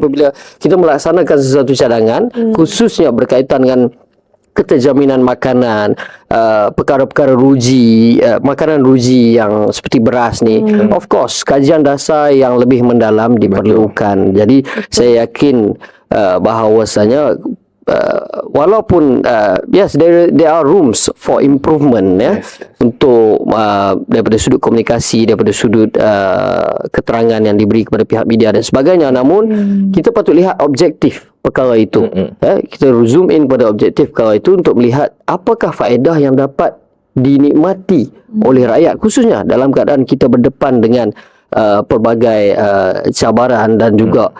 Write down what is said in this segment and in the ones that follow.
apabila kita melaksanakan sesuatu cadangan, khususnya berkaitan dengan keterjaminan makanan, perkara-perkara ruji, makanan ruji yang seperti beras ni, of course kajian dasar yang lebih mendalam diperlukan. Jadi saya yakin bahawasanya walaupun yes, there are rooms for improvement, ya, untuk daripada sudut komunikasi, daripada sudut keterangan yang diberi kepada pihak media dan sebagainya, namun kita patut lihat objektif perkara itu. Kita zoom in pada objektif perkara itu untuk melihat apakah faedah yang dapat dinikmati oleh rakyat, khususnya dalam keadaan kita berdepan dengan pelbagai cabaran dan juga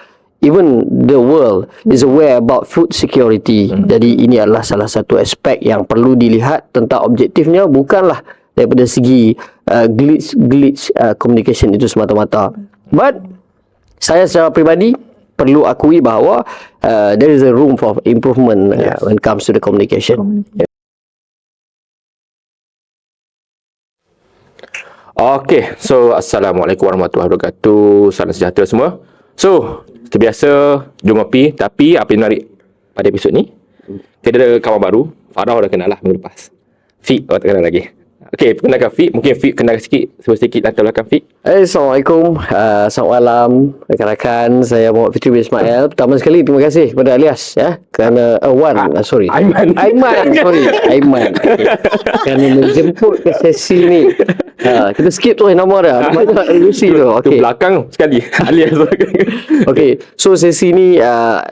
even the world is aware about food security. Jadi ini adalah salah satu aspek yang perlu dilihat tentang objektifnya, bukanlah daripada segi glitch communication itu semata-mata. But saya secara peribadi perlu akui bahawa there is a room for improvement when it comes to the communication. Okay, so Assalamualaikum warahmatullahi wabarakatuh. Salam sejahtera semua. So, seperti biasa, jom ngopi. Tapi apa yang menarik pada episod ni, kita ada kawan baru. Farah dah kenal lah minggu lepas. Fik, tak kenal lagi. Okay, perkenalkan Fik. Mungkin Fik kenal sikit, sedikit latar belakang Fik. Assalamualaikum, selamat malam rakan-rakan. Saya Muhammad Fitri bin Ismail. Pertama sekali terima kasih kepada Alias, ya, kerana Aiman, Aiman, kerana menjemput ke sesi ni. Kita skip tu nama dia. Banyak ilusi tu. Okay. Belakang sekali Alias. Okay, so sesi ni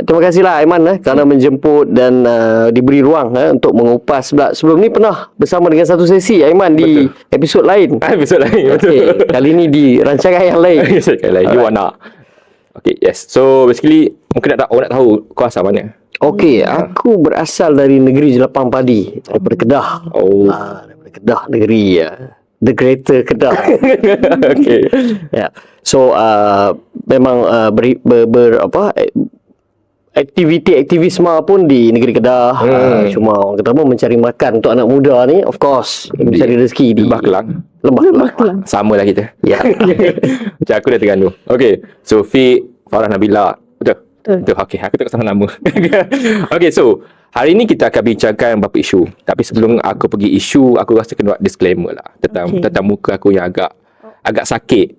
terima kasihlah Aiman kerana menjemput dan diberi ruang untuk mengupas. Sebelum ni pernah bersama dengan satu sesi Aiman di episod lain. Episod lain, betul. Okay, kali ni di rancangan yang lain. You nak. Okay, yes. So basically mungkin orang nak tahu kau asal mana? Okay, aku berasal dari negeri Jelapang Padi, daripada Kedah. Daripada Kedah negeri The Greater Kedah. Okay. So memang aktivisme pun di negeri Kedah. Cuma orang kata mencari makan untuk anak muda ni, of course mencari rezeki di Lembah Kelang. Sama lah kita. Macam aku dah Terengganu. Okay, so Fik, Farah Nabila. Betul? Okay, aku tak salah nama. Okay, so hari ni kita akan bincangkan beberapa isu. Tapi sebelum aku pergi isu, aku rasa kena buat disclaimer lah tentang muka aku yang agak sakit.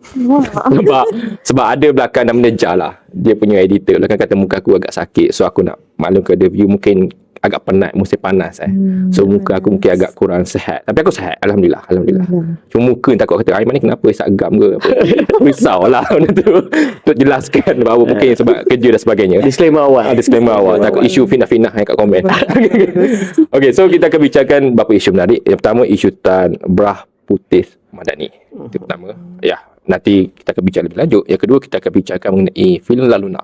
Sebab ada belakang nama Jar lah, dia punya editor belakang kata muka aku agak sakit. So aku nak maklum ke the view, mungkin agak penat, musim panas so muka aku mungkin agak kurang sihat. Tapi aku sihat, Alhamdulillah. Cuma muka takut kata Aiman ni kenapa sagam ke apa. Risau lah benda tu untuk jelaskan bahawa mungkin sebab kerja dan sebagainya. Disclaimer awal. Takut isu finah-finah kat komen. Okay, so kita akan bincangkan beberapa isu menarik. Yang pertama, isu tentang Brah Putih Madani. Itu pertama. Nanti kita akan bincang lebih lanjut. Yang kedua, kita akan bincangkan mengenai filem La Luna.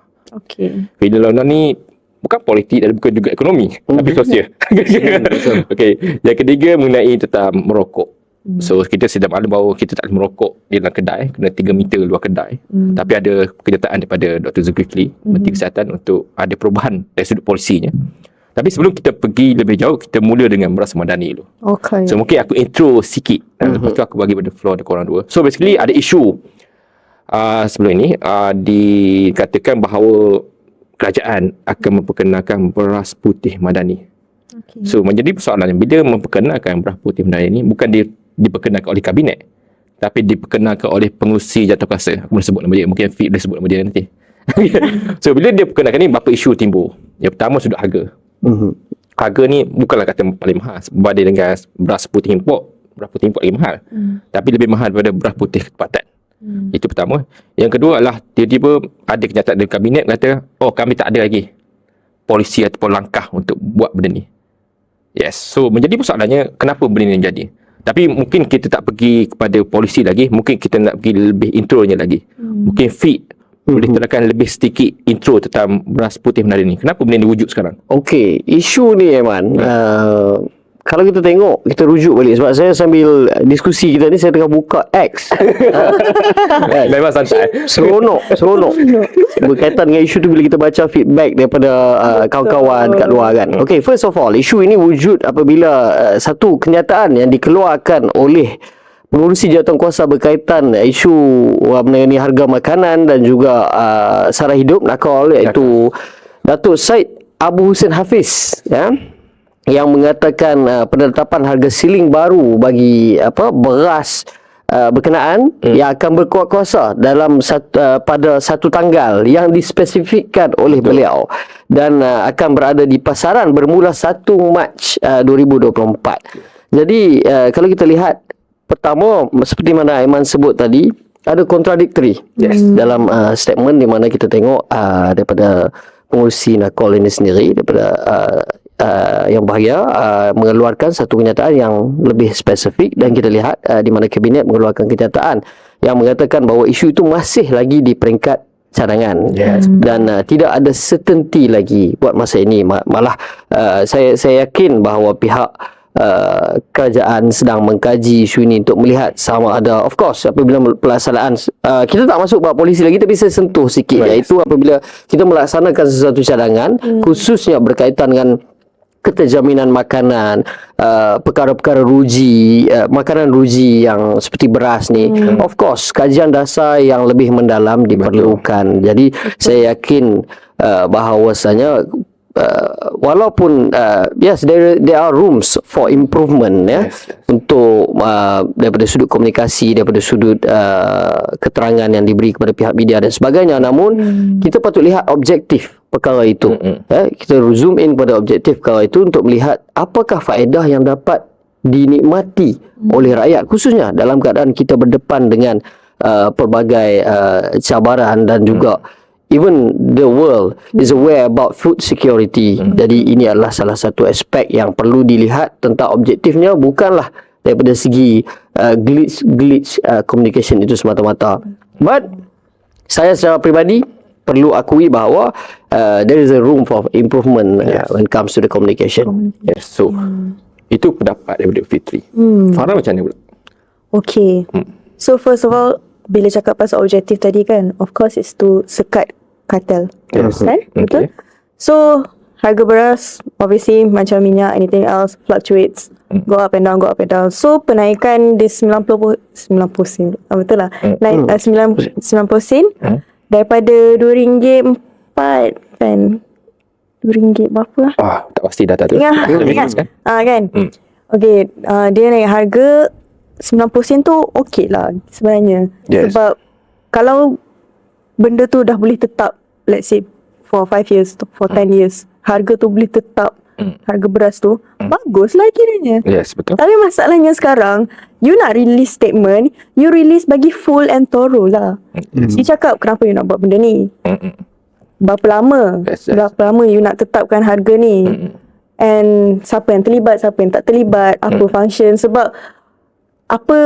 Filem La Luna ni bukan politik dan bukan juga ekonomi, tapi sosial. Okay. Yang ketiga, mengenai tentang merokok. So kita sedang maklum bahawa kita tak boleh merokok di dalam kedai, kena 3 meter luar kedai. Tapi ada kenyataan daripada Dr. Zulkifli, Menteri Kesihatan, untuk ada perubahan dari sudut polisinya. Tapi sebelum kita pergi lebih jauh, kita mula dengan Beras Madani dulu. So mungkin aku intro sikit, lepas tu aku bagi pada floor ada korang dua. So basically ada isu sebelum ini dikatakan bahawa kerajaan akan memperkenalkan Beras Putih Madani. So menjadi persoalannya, bila memperkenalkan Beras Putih Madani ni, bukan diperkenalkan oleh kabinet, tapi diperkenalkan oleh pengurusi jawatankuasa. Aku boleh sebut nama dia, mungkin Fik boleh sebut nama dia nanti. So bila dia perkenalkan ni, berapa isu timbul. Yang pertama, sudut harga. Harga ni bukanlah kata paling mahal berbanding dengan beras putih import. Beras putih import lagi mahal, tapi lebih mahal daripada beras putih tempatan. Itu pertama. Yang kedua adalah tiba-tiba ada kenyataan dari kabinet kata, kami tak ada lagi polisi ataupun langkah untuk buat benda ni. Yes. So menjadi persoalannya, kenapa benda ni jadi? Tapi mungkin kita tak pergi kepada polisi lagi, mungkin kita nak pergi lebih intronya lagi. Mungkin Fik boleh terangkan lebih sedikit intro tentang Beras Putih Madani ni. Kenapa benda ni wujud sekarang? Okey, isu ni Aiman, kalau kita tengok, kita rujuk balik. Sebab saya sambil diskusi kita ni, saya tengah buka X. Memang santai. Seronok. Berkaitan dengan isu tu bila kita baca feedback daripada kawan-kawan kat luar kan. Okay, first of all, isu ini wujud apabila satu kenyataan yang dikeluarkan oleh pengurusi jawatankuasa berkaitan isu mengenai harga makanan dan juga sara hidup nakal, iaitu Datuk Syed Abu Hussein Hafiz, ya, yang mengatakan penetapan harga siling baru bagi beras berkenaan yang akan berkuat kuasa dalam pada satu tanggal yang dispesifikkan oleh beliau, dan akan berada di pasaran bermula 1 Mac 2024. Jadi kalau kita lihat, pertama, seperti mana Aiman sebut tadi, ada contradictory dalam statement di mana kita tengok daripada pengurusi nakol ini sendiri, daripada yang bahagia mengeluarkan satu kenyataan yang lebih spesifik, dan kita lihat di mana kabinet mengeluarkan kenyataan yang mengatakan bahawa isu itu masih lagi di peringkat cadangan, dan tidak ada certainty lagi buat masa ini. Malah saya yakin bahawa pihak kerajaan sedang mengkaji isu ini untuk melihat sama ada, of course, apabila pelaksanaan, kita tak masuk bab polisi lagi, tapi saya sentuh sikit, iaitu apabila kita melaksanakan sesuatu cadangan, khususnya berkaitan dengan keterjaminan makanan, perkara-perkara ruji, makanan ruji yang seperti beras ni, of course kajian dasar yang lebih mendalam diperlukan. Jadi saya yakin bahawasanya walaupun yes, there are rooms for improvement, ya, untuk daripada sudut komunikasi, daripada sudut keterangan yang diberi kepada pihak media dan sebagainya, namun kita patut lihat objektif perkara itu. Kita zoom in pada objektif perkara itu untuk melihat apakah faedah yang dapat dinikmati oleh rakyat, khususnya dalam keadaan kita berdepan dengan pelbagai cabaran, dan juga even the world is aware about food security. Jadi ini adalah salah satu aspek yang perlu dilihat tentang objektifnya, bukanlah daripada segi glitch communication itu semata-mata. But saya secara peribadi perlu akui bahawa there is a room for improvement when it comes to the communication. So itu pendapat daripada Fitri. Farah macam mana pula? Okay. So first of all, bila cakap pasal objektif tadi kan, of course it's to sekat kartel, kan? Betul? So harga beras obviously macam minyak, anything else fluctuates, go up and down, go up and down. So penaikan di 90 sen, betul lah, naik 90 sen daripada RM2.4 kan, RM2 berapa lah, tak pasti data tu. Ingat kan? Okay, dia naik harga 90 sen tu okey lah sebenarnya. Sebab kalau benda tu dah boleh tetap, let's say for 5 years, for 10 years, harga tu boleh tetap, harga beras tu bagus lah kiranya. Yes, betul. Tapi masalahnya sekarang, you nak release statement, you release bagi full and thorough lah. You cakap kenapa you nak buat benda ni, berapa lama, berapa lama you nak tetapkan harga ni, and siapa yang terlibat, siapa yang tak terlibat, apa function. Sebab apa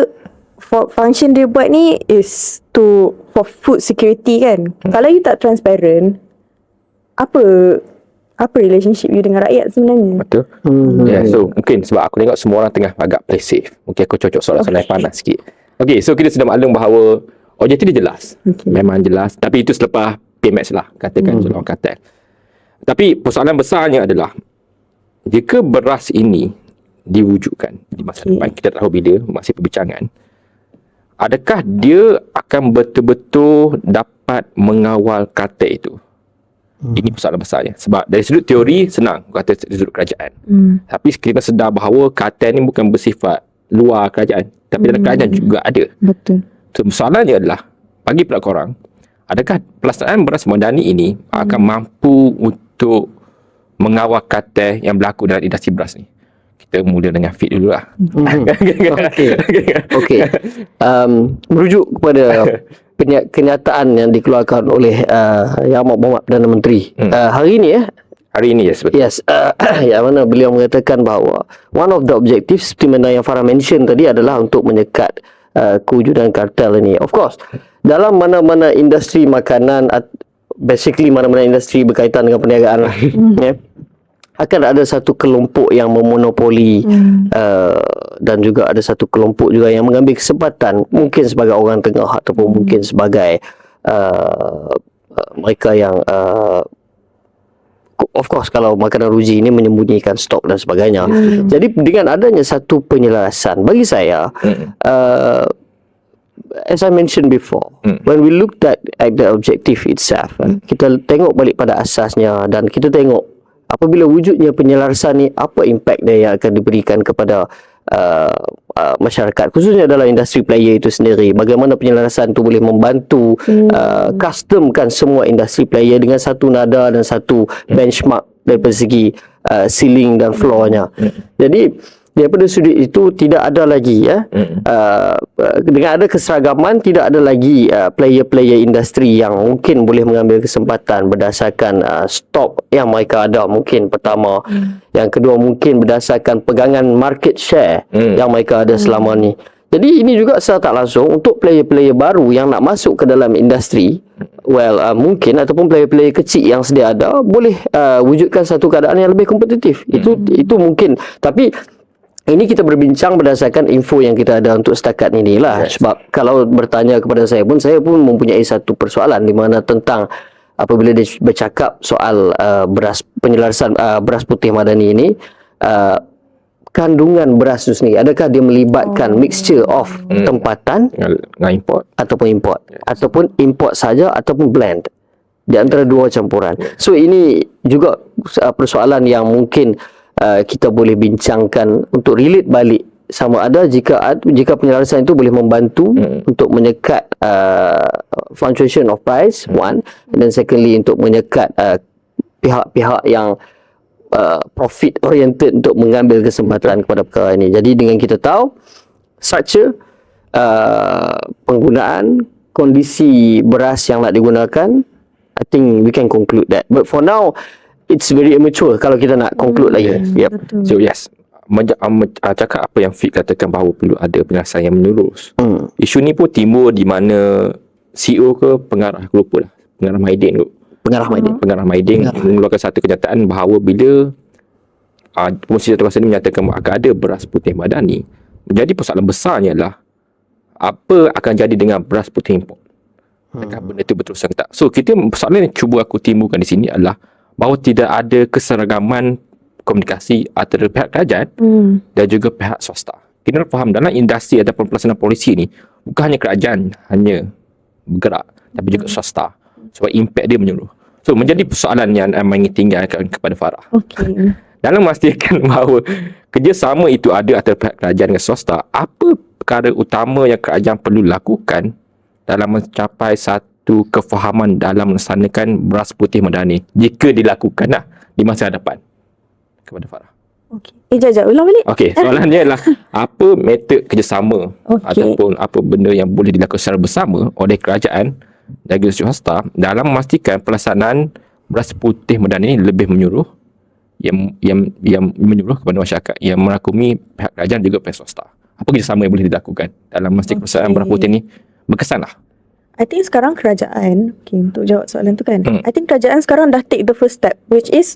function dia buat ni is for food security kan. Kalau you tak transparent, apa relationship you dengan rakyat sebenarnya? Betul. So mungkin sebab aku tengok semua orang tengah agak play safe, mungkin aku cocok soalan-soalan panas sikit. Okay, so kita sudah maklum bahawa objektif dia jelas, memang jelas. Tapi itu selepas PMX lah, katakan orang kartel. Tapi persoalan besarnya adalah, jika beras ini diwujudkan di masa depan, kita tak tahu bila, masih perbincangan, adakah dia akan betul-betul dapat mengawal kartel itu? Ini persoalan besarnya. Sebab dari sudut teori senang, kata dari sudut kerajaan. Tapi kita sedar bahawa kartel ni bukan bersifat luar kerajaan, tapi dalam kerajaan juga ada. Betul. So, soalannya adalah, bagi pula korang, adakah pelaksanaan beras madani ini akan mampu untuk mengawal kartel yang berlaku dalam industri beras ni? Kita mula dengan Fit dulu lah. Okey. Merujuk kepada kenyataan yang dikeluarkan oleh Yang Amat Berhormat Perdana Menteri hari ini, Hari ini, yes, betul. Yes, yang mana beliau mengatakan bahawa one of the objectives, seperti mana yang Farah mention tadi, adalah untuk menyekat kewujudan kartel ini. Of course, dalam mana-mana industri makanan, basically mana-mana industri berkaitan dengan perniagaan lah, akan ada satu kelompok yang memonopoli, dan juga ada satu kelompok juga yang mengambil kesempatan, mungkin sebagai orang tengah ataupun mungkin sebagai mereka yang of course kalau makanan ruji ini menyembunyikan stok dan sebagainya. Jadi dengan adanya satu penyelarasan bagi saya, as I mentioned before, when we looked at the objective itself, kita tengok balik pada asasnya dan kita tengok apabila wujudnya penyelarasan ni, apa impact dia yang akan diberikan kepada masyarakat, khususnya dalam industri player itu sendiri. Bagaimana penyelarasan itu boleh membantu customkan semua industri player dengan satu nada dan satu benchmark daripada segi ceiling dan floornya. Jadi daripada sudut itu tidak ada lagi dengan ada keseragaman, tidak ada lagi player-player industri yang mungkin boleh mengambil kesempatan berdasarkan stok yang mereka ada mungkin pertama. Yang kedua mungkin berdasarkan pegangan market share yang mereka ada selama ni. Jadi ini juga secara tak langsung untuk player-player baru yang nak masuk ke dalam industri, mungkin ataupun player-player kecil yang sedia ada boleh wujudkan satu keadaan yang lebih kompetitif. Itu mungkin, tapi ini kita berbincang berdasarkan info yang kita ada untuk setakat ini lah. Sebab kalau bertanya kepada saya pun mempunyai satu persoalan di mana tentang apabila dia bercakap soal penyelarasan beras putih madani ini, kandungan beras itu sendiri, adakah dia melibatkan mixture of tempatan dengan import ataupun import, ataupun import saja ataupun blend di antara dua campuran. So ini juga persoalan yang mungkin kita boleh bincangkan untuk relate balik sama ada jika penyelarasan itu boleh membantu untuk menyekat fluctuation of price, one, and then secondly untuk menyekat pihak-pihak yang profit oriented untuk mengambil kesempatan kepada perkara ini. Jadi dengan kita tahu structure penggunaan, kondisi beras yang nak digunakan, I think we can conclude that. But for now it's very immature kalau kita nak conclude lagi. So yes, cakap apa yang Fik katakan bahawa perlu ada penyelesaian yang menyeluruh. Isu ni pun timbul di mana CEO ke pengarah, aku lupa lah, pengarah Maidin mengeluarkan satu kenyataan bahawa bila Pengurusi Jabatan Kuasa ini menyatakan akan ada beras putih madani, menjadi persoalan besarnya adalah apa akan jadi dengan beras putih import. Adakah benda itu berterusan ke tak? So persoalan yang cuba aku timbulkan di sini adalah bahawa tidak ada keseragaman komunikasi antara pihak kerajaan dan juga pihak swasta. Kita faham dalam industri ataupun pelaksanaan polisi ni bukan hanya kerajaan hanya bergerak, tapi juga swasta. Sebab impact dia menyeluruh. So menjadi persoalan yang ingin tinggalkan kepada Farah. Dalam memastikan bahawa kerjasama itu ada antara pihak kerajaan dengan swasta, apa perkara utama yang kerajaan perlu lakukan dalam mencapai satu kefahaman dalam melaksanakan beras putih madani jika dilakukanlah di masa hadapan? Kepada Farah. Jajak ulang balik. Soalannya adalah apa metod kerjasama ataupun apa benda yang boleh dilakukan secara bersama oleh kerajaan dan juga swasta dalam memastikan pelaksanaan beras putih madani ini lebih menyeluruh, yang menyeluruh kepada masyarakat yang merangkumi pihak kerajaan juga pihak swasta. Apa kerjasama yang boleh dilakukan dalam memastikan pelaksanaan beras putih ini berkesan lah? I think sekarang kerajaan, untuk jawab soalan tu kan, I think kerajaan sekarang dah take the first step, which is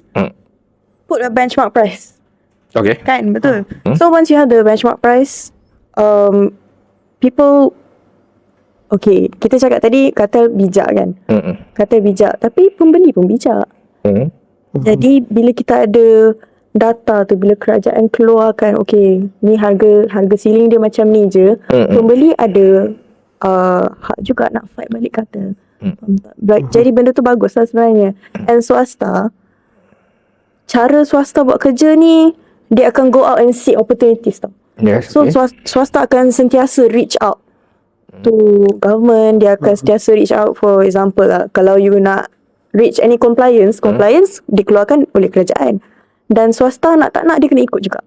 put a benchmark price. Kan, betul. So once you have the benchmark price, people, kita cakap tadi kartel bijak kan. Kartel bijak, tapi pembeli pun bijak. Jadi bila kita ada data tu, bila kerajaan keluarkan ni harga ceiling dia macam ni je, pembeli ada hak juga nak fight balik kartel. Jadi benda tu bagus lah sebenarnya. And swasta, cara swasta buat kerja ni, dia akan go out and seek opportunities tau. So swasta akan sentiasa reach out to government. Dia akan sentiasa reach out, for example lah, kalau you nak reach any compliance dikeluarkan oleh kerajaan, dan swasta nak tak nak dia kena ikut juga.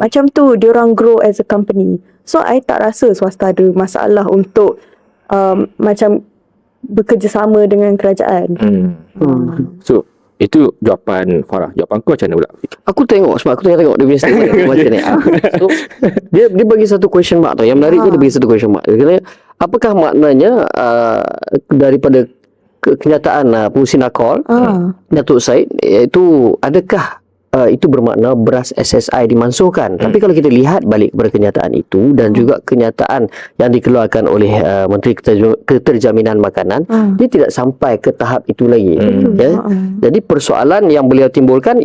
Macam tu diorang grow as a company. So I tak rasa swasta ada masalah untuk macam bekerjasama dengan kerajaan. So itu jawapan Farah. Jawapan kau macam mana pula? Aku tengok, sebab aku tengok dia punya statement macam ni. So, dia bagi satu question mark tu. Yang menarik dia bagi satu question mark. Dia kata, apakah maknanya daripada kenyataan Pengurusi Nakol Datuk Syed, iaitu adakah itu bermakna beras SSI dimansuhkan. Tapi kalau kita lihat balik kepada kenyataan itu dan juga kenyataan yang dikeluarkan oleh Menteri Keterjaminan Makanan, dia tidak sampai ke tahap itu lagi. Ya. Jadi persoalan yang beliau timbulkan,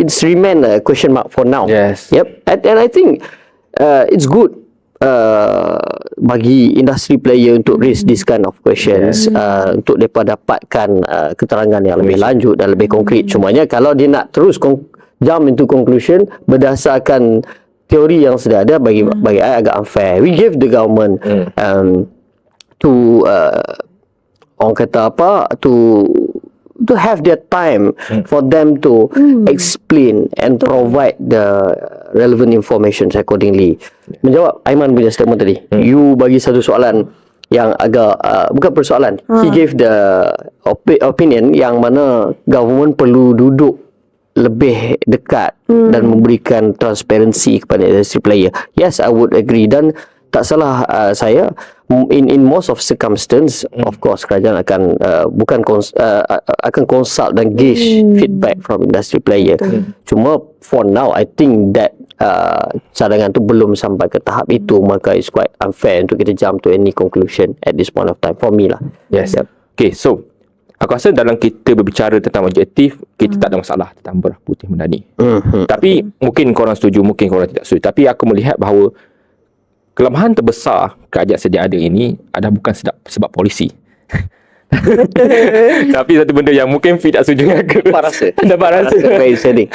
it's remain a question mark for now. Yes. And I think it's good bagi industry player untuk raise this kind of questions, untuk mereka dapatkan keterangan yang lebih lanjut dan lebih konkret. Cumanya kalau dia nak terus jump into conclusion berdasarkan teori yang sudah ada, bagi saya agak unfair. We give the government to orang kata apa, to have their time for them to explain and provide the relevant information accordingly. Menjawab Aiman punya statement tadi, you bagi satu soalan yang agak bukan persoalan, he gave the opinion yang mana government perlu duduk lebih dekat dan memberikan transparency kepada industry player. Yes, I would agree, dan tak salah saya, in most of circumstance, of course kerajaan akan akan consult dan gauge feedback from industry player. Cuma for now I think that cadangan tu belum sampai ke tahap itu, maka it's quite unfair untuk kita jump to any conclusion at this point of time for me lah. Yes. Okay, so aku rasa dalam kita berbicara tentang objektif, kita tak ada masalah tentang beras putih Madani. Tapi mungkin korang setuju, mungkin korang tidak setuju. Tapi aku melihat bahawa kelemahan terbesar kerajaan sedia ada ini adalah bukan sebab polisi. Tapi satu benda yang mungkin Fit tak setuju dengan aku. Dapat rasa. Very sedih.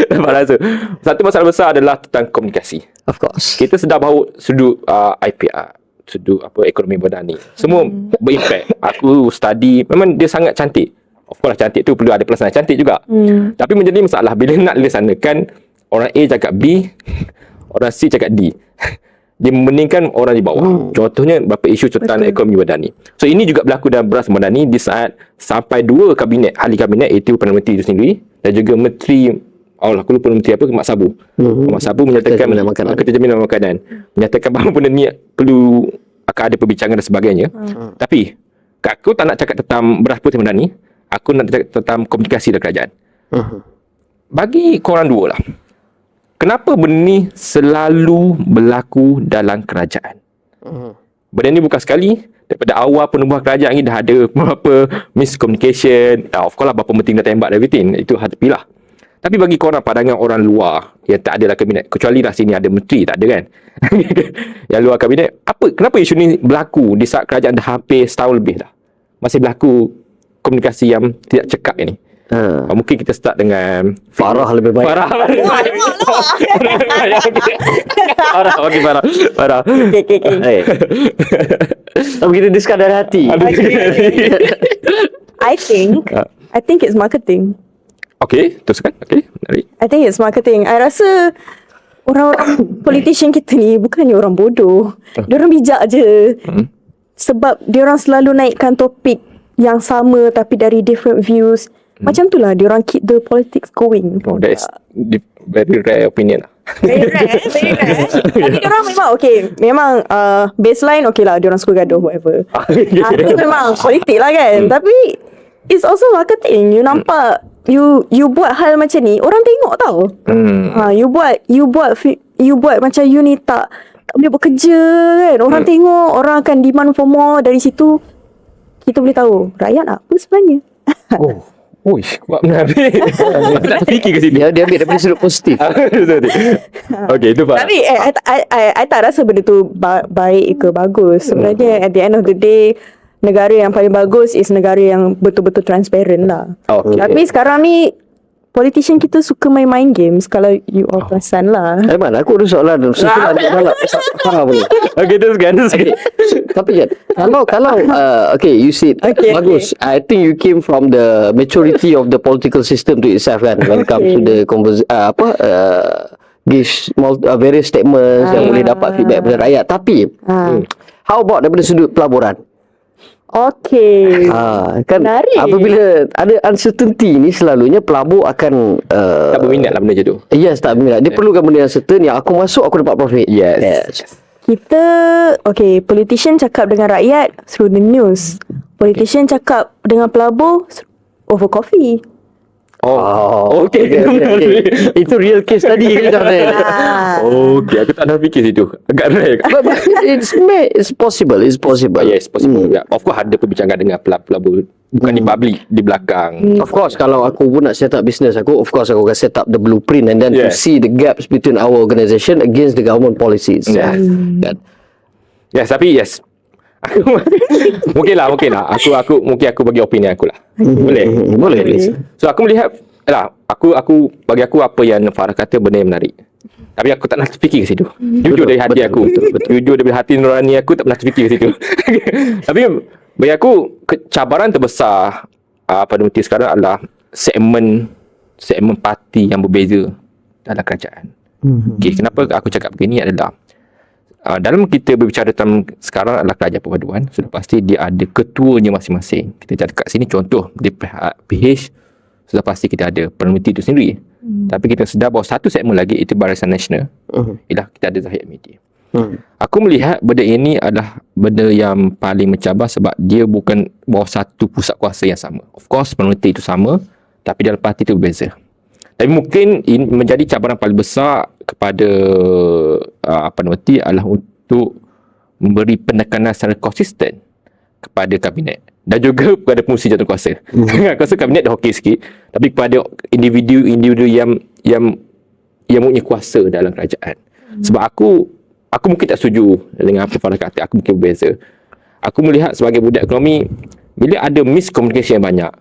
Dapat rasa. Satu masalah besar adalah tentang komunikasi. Of course. Kita sedar bahawa sudut IPR, sudut ekonomi Madani, semua berimpact. Aku study, memang dia sangat cantik. Of course cantik tu perlu ada pelaksanaan cantik juga. Tapi menjadi masalah bila nak dilaksanakan, orang A cakap B, orang C cakap D. Dia membandingkan orang di bawah. Contohnya beberapa isu tentang ekonomi Madani. So ini juga berlaku dalam beras Madani di saat sampai 2 ahli kabinet, iaitu Perdana Menteri itu sendiri dan juga Menteri, aku lupa Menteri apa, Mak Sabu. Mak Sabu menyatakan Keterjaminan Makanan menyatakan bahawa benda ni perlu akan ada perbincangan dan sebagainya. Tapi aku tak nak cakap tentang beras putih Madani, aku nak cakap tentang komunikasi dan kerajaan. Bagi korang dua lah, kenapa benda ni selalu berlaku dalam kerajaan? Benda ni bukan sekali. Daripada awal penubuhan kerajaan ni dah ada beberapa miscommunication. Of course lah, berapa penting dah tembak dan everything. Itu hati lah. Tapi bagi korang, pandangan orang luar yang tak ada dalam kabinet, kecuali lah sini ada menteri, tak ada kan? Yang luar kabinet, kenapa isu ni berlaku di saat kerajaan dah hampir setahun lebih dah? Masih berlaku komunikasi yang tidak cekak ni. Mungkin kita start dengan Farah lebih baik. Farah. Farah. Okay. Tapi kita discuss dari hati. I think it's marketing. Okay, teruskan. Okay, menarik. I think it's marketing. I rasa orang-orang politician kita ni bukannya orang bodoh. Diorang bijak je. Sebab diorang selalu naikkan topik yang sama tapi dari different views. Macam tu lah diorang keep the politics going. Oh, that is very rare opinion. Very rare. Tapi diorang memang baseline lah, diorang suka gaduh whatever. Itu memang politik lah kan. Tapi it's also marketing. You nampak, you buat hal macam ni, orang tengok tau. You buat macam you ni tak boleh bekerja kan. Orang tengok, orang akan demand for more. Dari situ kita boleh tahu rakyat apa sebenarnya. Uish, kuat menarik. Aku tak terfikir ke sini. Dia ambil daripada sudut positif. Okay, itu Pak. Tapi I tak rasa benda tu baik ke bagus. Sebenarnya at the end of the day, negara yang paling bagus is negara yang betul-betul transparent lah. Tapi sekarang ni politician kita suka main-main games. Kalau you all perasan lah. Aiman, aku ada soalan. Farah boleh. Okay, teruskan. Tapi Jan, kalau okay, you said bagus. I think you came from the maturity of the political system to itself kan, when it comes to the various statements yang boleh dapat feedback dari rakyat. Tapi how about daripada sudut pelaburan? Kan menarik. Apabila ada uncertainty ni, selalunya pelabur akan tak berminat lah benda macam tu. Yes, tak berminat. Dia perlukan benda yang certain, yang aku masuk aku dapat profit. Yes. Kita politician cakap dengan rakyat through the news. Politician cakap dengan pelabur over coffee. Okay. Itu real case tadi kan. Okay, aku tak nak fikir situ. Agak rare. But it's possible. It's possible. Yes, possible. Yeah. Of course ada perbincangan dengan pelabur, bukan di public, di belakang. Of course, kalau aku pun nak set up business aku, of course aku akan set up the blueprint and then to Yes. see the gaps between our organisation against the government policies. Yes. Kan? Yes, tapi yes. Mungkin lah. Mungkin aku bagi opini aku lah. Boleh. Boleh. So aku melihat bagi aku apa yang Farah kata benda yang menarik. Tapi aku tak nak terfikir ke situ. Jujur dari hati aku. Jujur dari hati nurani aku tak pernah terfikir ke situ. Tapi bagi aku cabaran terbesar peneliti sekarang adalah segmen parti yang berbeza dalam kerajaan. Okay, kenapa aku cakap begini adalah dalam kita berbicara tentang sekarang adalah kerajaan perpaduan, sudah pasti dia ada ketuanya masing-masing. Kita cakap kat sini contoh di PH, sudah pasti kita ada peneliti itu sendiri. Tapi kita sedar bahawa satu segmen lagi itu Barisan Nasional. Ialah kita ada Zahid Hamidi. Aku melihat benda ini adalah benda yang paling mencabar sebab dia bukan bawah satu pusat kuasa yang sama. Of course peneliti itu sama, tapi dalam parti itu berbeza. Tapi mungkin ini menjadi cabaran paling besar kepada peneliti adalah untuk memberi penekanan secara konsisten kepada kabinet dan juga kepada pengurusi jawatankuasa. Aku rasa kabinet dah okey sikit, tapi kepada individu yang mempunyai kuasa dalam kerajaan. Sebab aku mungkin tak setuju dengan apa Farah kata, aku mungkin berbeza. Aku melihat sebagai budak ekonomi, bila ada miscommunication yang banyak,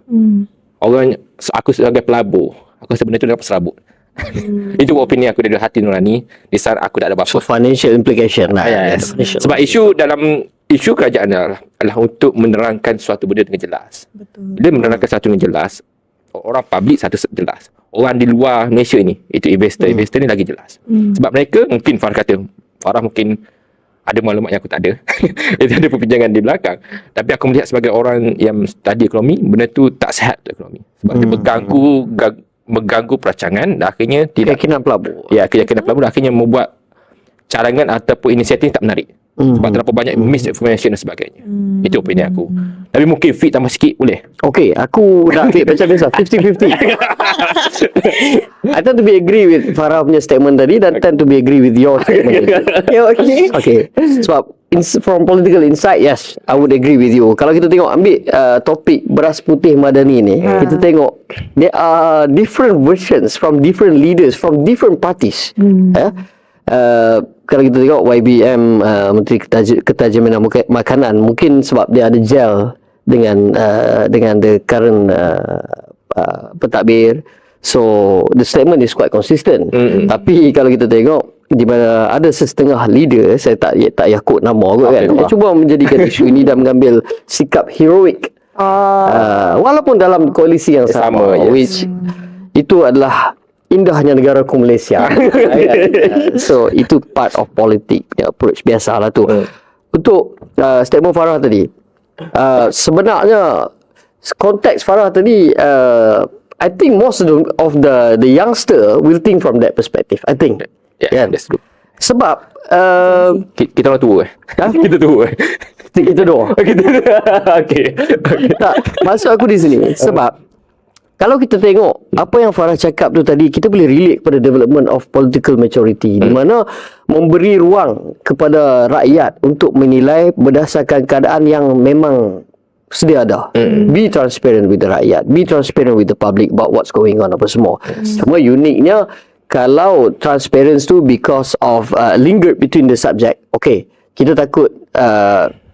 aku sebagai pelabur, aku rasa benda tu dapat serabut. Itu opini aku dari hati nurani. Di saat aku tak ada apa-apa. So financial implication lah. Yes. Sebab isu kerajaan adalah untuk menerangkan suatu benda dengan jelas. Betul. Bila menerangkan sesuatu dengan jelas, orang public satu jelas. Orang di luar Malaysia ni, itu investor ni lagi jelas. Sebab mereka mungkin Farah mungkin ada maklumat yang aku tak ada. Itu ada perbincangan di belakang. Tapi aku melihat sebagai orang yang study ekonomi, benda tu tak sihat untuk ekonomi. Sebab dia mengganggu perancangan dan akhirnya Keyakinan pelabur. keyakinan pelabur dan akhirnya membuat cadangan ataupun inisiatif tak menarik. Sebab terlalu banyak misinformation dan sebagainya. Itu opini aku. Tapi mungkin fit tambah sikit boleh. Okay, aku nak fit macam biasa 50-50. I tend to be agree with Farah punya statement tadi dan tend to be agree with your statement tadi. Okay. Sebab from political insight, yes, I would agree with you. Kalau kita tengok ambil topik beras putih madani ni, kita tengok there are different versions from different leaders from different parties. Kalau kita tengok YBM, Menteri Ketajaman Makanan, mungkin sebab dia ada gel dengan the current pentadbir, so the statement is quite consistent. Tapi kalau kita tengok di mana ada setengah leader, saya tak yakut nama kot kan, dia cuba menjadikan isu ini dan mengambil sikap heroik, walaupun dalam koalisi yang sama, which itu adalah indahnya negaraku Malaysia. So itu part of politik, approach biasalah tu. Untuk statement Farah tadi, sebenarnya konteks Farah tadi, I think most of the youngster will think from that perspective. I think. Yeah, that's true. Sebab Kita orang tua Kita tua kita doa. Okay. Tak, maksud aku di sini sebab kalau kita tengok apa yang Farah cakap tu tadi, kita boleh relate kepada development of political maturity, di mana memberi ruang kepada rakyat untuk menilai berdasarkan keadaan yang memang sedia ada. Be transparent with the rakyat, be transparent with the public about what's going on apa semua. Cuma uniknya kalau transparency tu because of lingered between the subject, okay, kita takut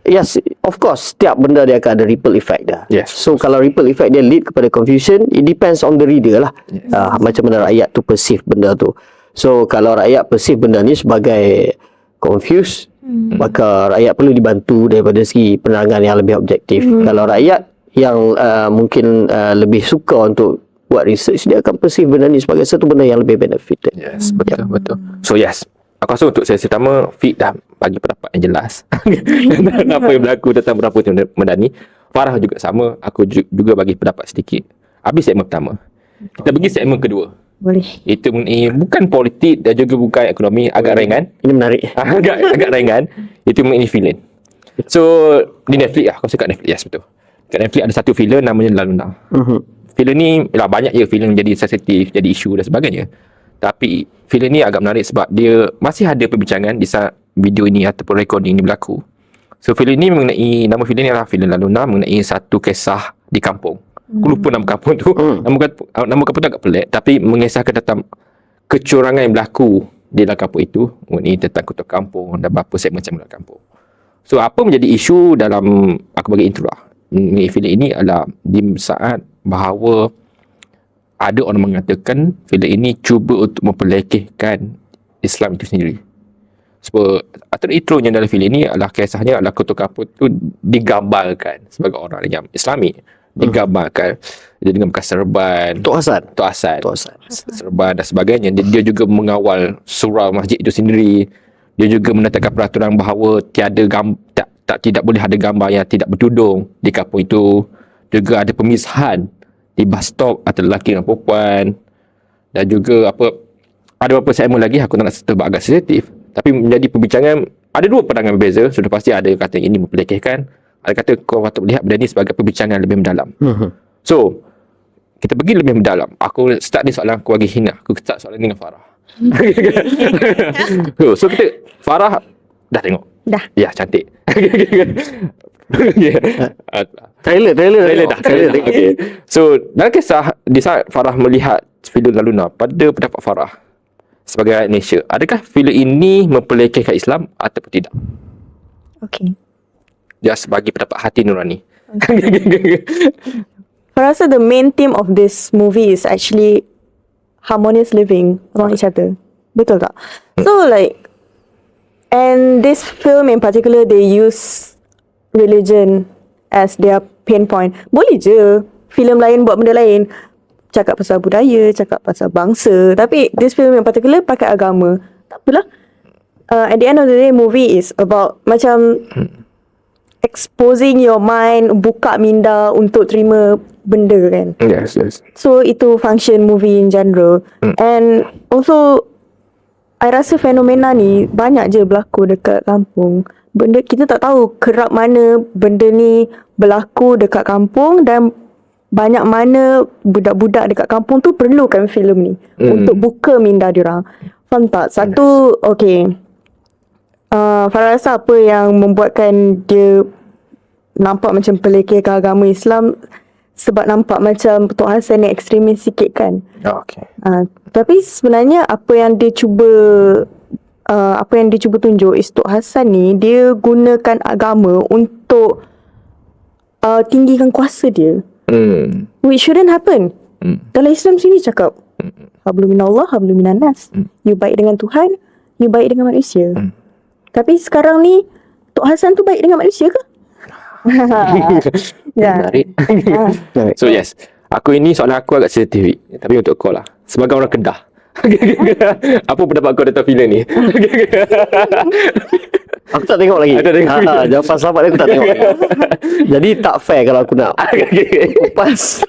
yes, of course, setiap benda dia akan ada ripple effect dah. Yes. So kalau ripple effect dia lead kepada confusion, it depends on the reader lah. Yes. Macam mana rakyat tu perceive benda tu. So kalau rakyat perceive benda ni sebagai confused, maka rakyat perlu dibantu daripada segi penerangan yang lebih objektif. Kalau rakyat yang mungkin lebih suka untuk buat research, dia akan perceive benda ni sebagai satu benda yang lebih benefited. Yes, betul. So yes, aku rasa untuk sesi pertama Fit dah bagi pendapat yang jelas dan apa yang berlaku tentang berapa madani. Farah juga sama, aku juga bagi pendapat sedikit. Habis segmen pertama, kita pergi segmen kedua. Boleh. Itu mengenai bukan politik dan juga bukan ekonomi, agak ringan. Ini menarik. agak ringan. Itu mengenai filem. So di Netflix lah, aku suka Netflix. Yes, betul. Kat Netflix ada satu filem namanya La Luna. filem ni lah banyak je filem jadi sensitif, jadi isu dan sebagainya. Tapi filem ni agak menarik sebab dia masih ada perbincangan di saat video ini ataupun recording ni berlaku. So filem ni mengenai, nama filem ni adalah Filem Laluna, mengenai satu kisah di kampung. Aku lupa nama kampung tu. Nama kampung tu agak pelik, tapi mengisahkan tentang kecurangan yang berlaku di dalam kampung itu, mengenai tentang ketua kampung dan beberapa segmen macam dalam kampung. So apa menjadi isu dalam, aku bagi intro lah, mengenai filem ini adalah di saat bahawa ada orang mengatakan filem ini cuba untuk memperlekehkan Islam itu sendiri. Sebab antara intronya dalam filem ini adalah kisahnya adalah ketua kampung itu digambarkan sebagai orang yang Islami, digambarkan dia dengan bekas serban, Tok Hassan. serban dan sebagainya. Dia juga mengawal surau masjid itu sendiri. Dia juga menetapkan peraturan bahawa tidak boleh ada gambar yang tidak bertudung di kampung itu. Juga ada pemisahan di bus stop antara lelaki dan perempuan. Dan juga ada beberapa segmen lagi aku tak nak sebab agak sensitif, tapi menjadi perbincangan. Ada dua pandangan berbeza. Sudah pasti ada yang kata ini memperlekehkan, ada kata kau patut melihat benda ni sebagai perbincangan lebih mendalam. So kita pergi lebih mendalam. Aku start ni soalan aku bagi Hina. Aku start soalan ni dengan Farah. So kita, Farah dah tengok? Dah. Ya, cantik. Trailer dah. Okay. So dalam kisah, di saat Farah melihat filem Laluna, pada pendapat Farah sebagai rakyat Malaysia, adakah filem ini memperlekehkan Islam ataupun tidak? Okay. Just bagi pendapat hati nurani. I rasa the main theme of this movie is actually harmonious living among each other. Betul tak? So like, and this film in particular, they use religion as their pain point. Boleh je filem lain buat benda lain, cakap pasal budaya, cakap pasal bangsa, tapi this film in particular pakai agama. Tak apalah. At the end of the day, movie is about macam exposing your mind, buka minda untuk terima benda kan. Yes. So itu function movie in general. And also I rasa fenomena ni banyak je berlaku dekat kampung. Benda kita tak tahu kerap mana benda ni berlaku dekat kampung, dan banyak mana budak-budak dekat kampung tu perlukan filem ni untuk buka minda diorang. Faham tak? Satu, okay, Farah rasa apa yang membuatkan dia nampak macam pelekehkan agama Islam, sebab nampak macam Tok Hassan ni ekstremis sikit kan. Okay. Tapi sebenarnya apa yang dia cuba tunjuk is Tok Hassan ni dia gunakan agama untuk tinggikan kuasa dia. Which shouldn't happen. Dalam Islam sini cakap hablum minallah, hablum minan nas. You baik dengan Tuhan, you baik dengan manusia. Tapi sekarang ni Tok Hassan tu baik dengan manusia ke? Ya. Menarik. So yes, aku ini soalan aku agak sensitif, tapi untuk kau lah, sebagai orang Kedah, apa pendapat kau tentang filem ni? Aku tak tengok lagi. Jawapan sahabat aku tak tengok lagi. Jadi tak fair kalau aku nak kupas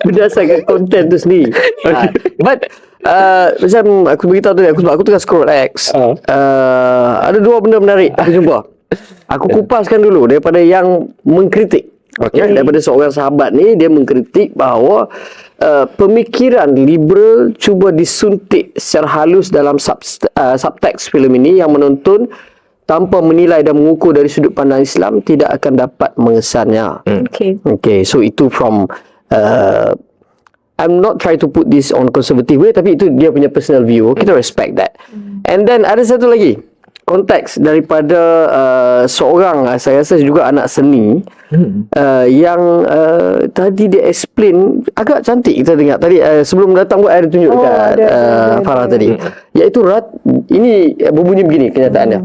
berdasarkan konten tu sendiri. But macam aku beritahu tadi, aku tengah scroll X. Ada dua benda menarik aku jumpa. Aku kupaskan dulu daripada yang mengkritik. Okay. Daripada seorang sahabat ni, dia mengkritik bahawa pemikiran liberal cuba disuntik secara halus dalam subteks filem ini, yang menonton tanpa menilai dan mengukur dari sudut pandang Islam tidak akan dapat mengesannya. Okay, so itu from I'm not trying to put this on conservative way, tapi itu dia punya personal view. Kita respect that. And then ada satu lagi konteks daripada seorang, saya rasa juga anak seni, yang tadi dia explain agak cantik. Kita dengar tadi sebelum datang buat ada tunjuk dekat Farah tadi, iaitu ini berbunyi begini kenyataannya.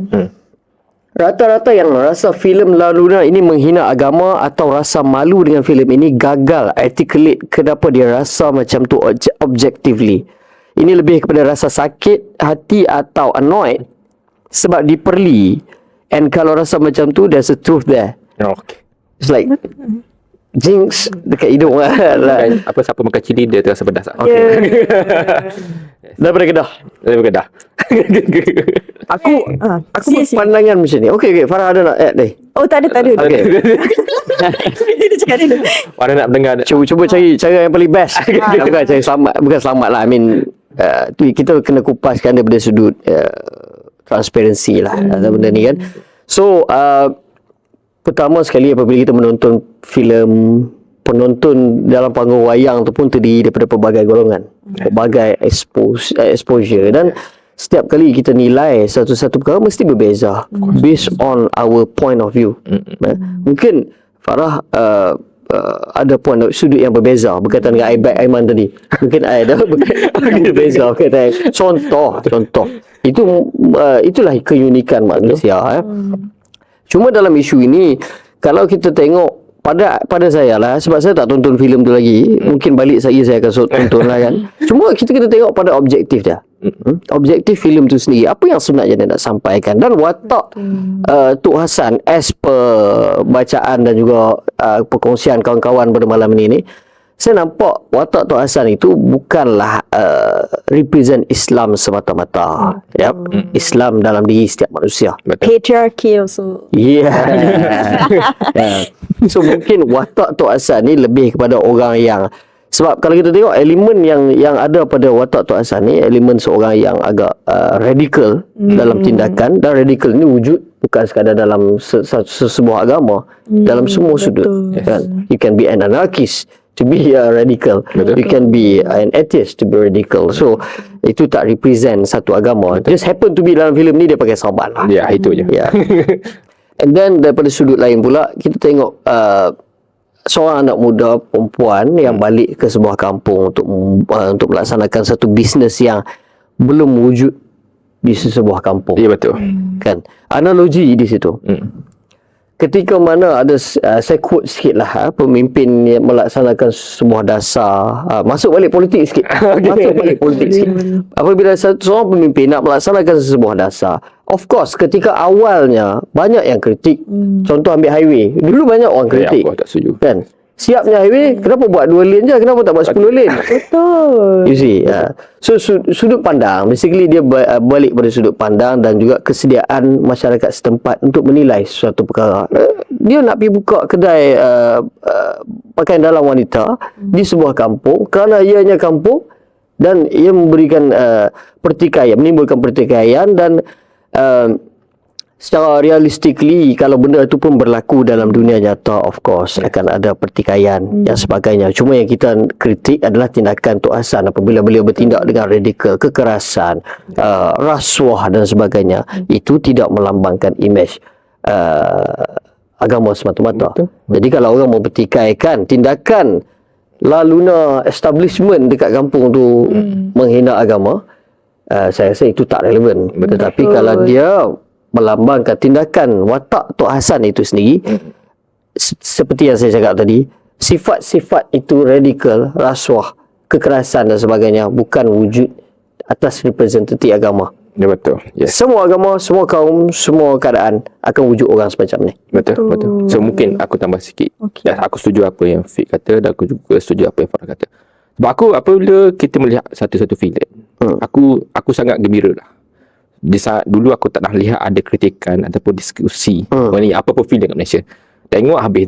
Rata-rata yang merasa filem Laluna ini menghina agama atau rasa malu dengan filem ini gagal articulate kenapa dia rasa macam tu objectively. Ini lebih kepada rasa sakit hati atau annoyed sebab diperli. And kalau rasa macam tu, there's a truth there. Okay. It's like jinx dekat hidung lah. Kan, apa siapa makan cili dia terasa pedas tak? Daripada Kedah. Daripada Kedah. Aku Si. pandangan macam ni. Okey, Farah ada nak add ni? Oh, tak ada. Okey. Dia cakap dulu. Mana nak mendengar Cuba cari cara yang paling best. Bukan cari selamat, bukan selamat lah. I mean, kita kena kupaskan daripada sudut transparansi lah benda ni kan. So, pertama sekali apabila kita menonton filem, penonton dalam panggung wayang tu pun terdiri daripada pelbagai golongan, pelbagai exposure, dan setiap kali kita nilai satu-satu perkara mesti berbeza based on our point of view. Mungkin Farah ada point sudut yang berbeza berkaitan dengan Aibak Aiman tadi. Mungkin I ada berbeza berkaitan contoh itulah keunikan manusia. Cuma dalam isu ini, kalau kita tengok pada saya lah, sebab saya tak tonton filem tu lagi, mungkin balik saya akan tonton lah kan. Cuma kita kena tengok pada objektif dia, objektif filem tu sendiri, apa yang sebenarnya dia nak sampaikan, dan watak Tok Hassan as per bacaan dan juga perkongsian kawan-kawan pada malam ini, saya nampak watak Tok Hassan itu bukanlah represent Islam semata-mata. Islam dalam diri setiap manusia. Patriarchy also. So mungkin watak Tok Hassan ni lebih kepada orang yang, sebab kalau kita tengok elemen yang ada pada watak Tok Hassan ni, elemen seorang yang agak radikal dalam tindakan, dan radikal ni wujud bukan sekadar dalam sebuah agama, dalam semua sudut kan. You can be an anarchist to be radical. You can be an atheist to be radical. So itu tak represent satu agama. Just happen to be dalam filem ni dia pakai sarban lah. Ya, itu je. And then daripada sudut lain pula, kita tengok seorang anak muda perempuan yang balik ke sebuah kampung untuk melaksanakan satu bisnes yang belum wujud di sebuah kampung. Ya, betul. Kan? Analogi di situ. Ketika mana ada, saya quote sikit lah, pemimpin yang melaksanakan sebuah dasar, masuk balik politik sikit. Apabila seorang pemimpin nak melaksanakan sebuah dasar, of course ketika awalnya banyak yang kritik. Contoh ambil highway, dulu banyak orang kritik. Aku tak setuju. Kan? Siapnya highway, kenapa buat 2 lane je? Kenapa tak buat 10 lane? Betul. You see, so sudut pandang, basically dia balik pada sudut pandang dan juga kesediaan masyarakat setempat untuk menilai sesuatu perkara. Dia nak pergi buka kedai pakaian dalam wanita di sebuah kampung kerana ianya kampung, dan ia memberikan pertikaian, menimbulkan pertikaian, dan secara realistically, kalau benda itu pun berlaku dalam dunia nyata, of course akan ada pertikaian yang sebagainya. Cuma yang kita kritik adalah tindakan Tok Hassan apabila beliau bertindak dengan radikal, kekerasan, rasuah dan sebagainya. Itu tidak melambangkan imej agama semata-mata. Jadi kalau orang mau pertikaikan tindakan laluna establishment dekat kampung tu menghina agama, saya rasa itu tak relevan. Tetapi kalau dia melambangkan tindakan watak Tok Hassan itu sendiri, seperti yang saya cakap tadi, sifat-sifat itu radikal, rasuah, kekerasan dan sebagainya bukan wujud atas representatif agama. Ya, betul. Yes. Semua agama, semua kaum, semua keadaan akan wujud orang semacam ni. Betul. So mungkin aku tambah sikit. Dan aku setuju apa yang Fik kata, dan aku juga setuju apa yang Farah kata. Sebab aku, apabila kita melihat satu-satu filem, aku sangat gembira lah. Di saat dulu aku tak nak lihat ada kritikan ataupun diskusi mengenai apa-apa filem kat Malaysia. Tengok habis.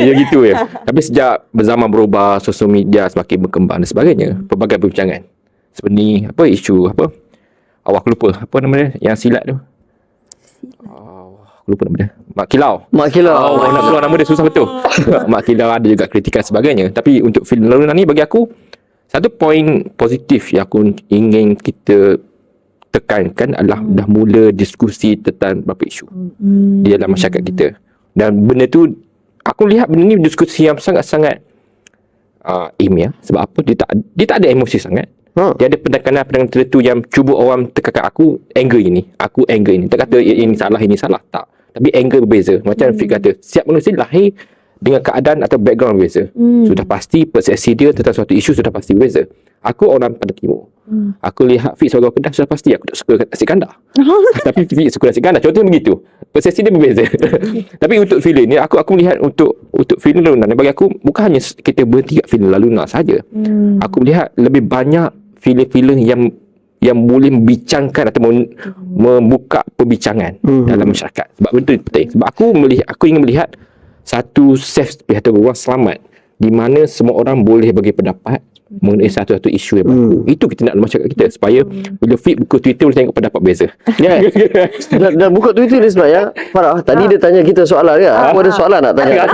Ya gitu ya. Tapi sejak berzaman berubah, sosial media semakin berkembang dan sebagainya, pelbagai perbincangan. Sebenarnya apa isu apa? Awak lupa apa nama dia yang silat tu? Lupa nama dia. Mak Kilau. Nak keluar nama dia susah betul. Mak Kilau ada juga kritikan sebagainya. Tapi untuk filem lalunan ni, bagi aku satu poin positif yang aku ingin kita tekankan adalah dah mula diskusi tentang beberapa isu di dalam masyarakat kita. Dan benda tu, aku lihat benda ni diskusi yang sangat-sangat ilmiah. Sebab apa? Dia tak ada emosi sangat. Dia ada pendekanan tertentu yang cuba orang tekankan aku angle ini. Tak kata ini salah, tak. Tapi angle berbeza. Macam Fik kata, setiap manusia lahir dengan keadaan atau background berbeza. Sudah pasti persepsi dia tentang suatu isu sudah pasti berbeza. Aku orang pada timur. Aku lihat Fik sebagai Kedah, sudah pasti aku tak suka nasi kandar. Tapi Fik suka nasi kandar. Contohnya begitu. Persepsi dia berbeza. Tapi untuk filem ni, aku melihat untuk filem Laluna ni, bagi aku bukan hanya kita berhenti kat filem Laluna saja. Aku melihat lebih banyak filem-filem yang boleh membincangkan atau membuka perbincangan dalam masyarakat. Sebab benda itu penting. Sebab aku ingin melihat satu safe space atau ruang selamat di mana semua orang boleh bagi pendapat mengenai satu-satu isu yang berlaku. Itu kita nak dalam masyarakat kita, supaya bila Fik buka Twitter boleh tengok pendapat beza. Ya. Dan buka Twitter ni sebenarnya Farah, tadi dia tanya kita soalan ke? Aku ada soalan nak tanya.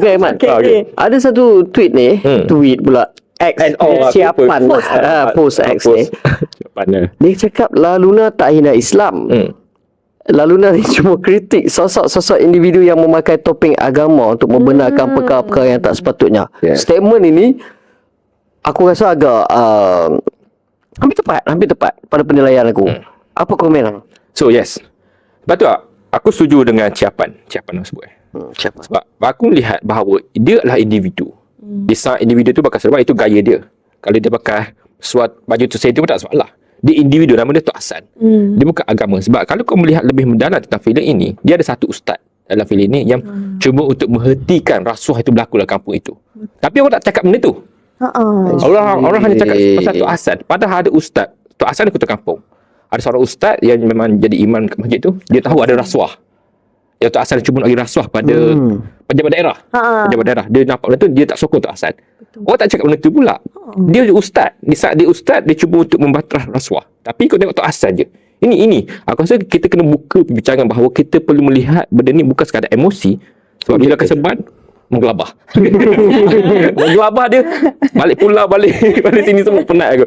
Okey Aiman. Okay. Ada satu tweet ni, tweet pula X siapan post X ni. Mana? Dia cakap Laluna tak hina Islam. Laluna ni cuma kritik sosok-sosok individu yang memakai topeng agama untuk membenarkan perkara-perkara yang tak sepatutnya. Statement ini aku rasa agak hampir tepat pada penilaian aku. Apa komen? So yes. Sebab tu aku setuju dengan ciapan tersebut. Sebab aku melihat bahawa dia adalah individu. Dia sangat individu tu pakai serban, itu gaya dia. Kalau dia pakai baju tu saya tu pun tak masalah. Dia individu, nama dia Tok Hassan. Dia bukan agama. Sebab kalau kau melihat lebih mendalam tentang filem ini, dia ada satu ustaz dalam filem ini yang cuba untuk menghentikan rasuah itu berlaku dalam kampung itu. Tapi orang tak cakap benda tu. Orang hanya cakap pasal Tok Hassan. Padahal ada ustaz. Tok Hassan di kota kampung. Ada seorang ustaz yang memang jadi imam kat masjid tu. Dia tahu ada rasuah. Yang Tok Hassan cuba nak bagi rasuah pada pejabat daerah. Pejabat daerah. Dia nampak benda tu, dia tak sokong Tok Hassan. Orang tak cakap benda tu pula. Dia ustaz. Di saat dia ustaz, dia cuba untuk membatalkan rasuah. Tapi kau tengok Tok Hassan je. Ini. Aku rasa kita kena buka perbincangan bahawa kita perlu melihat benda ni bukan sekadar emosi. Sebab bila keseban, menggelabah. Menggelabah dia. Balik pulau, balik sini semua penat aku.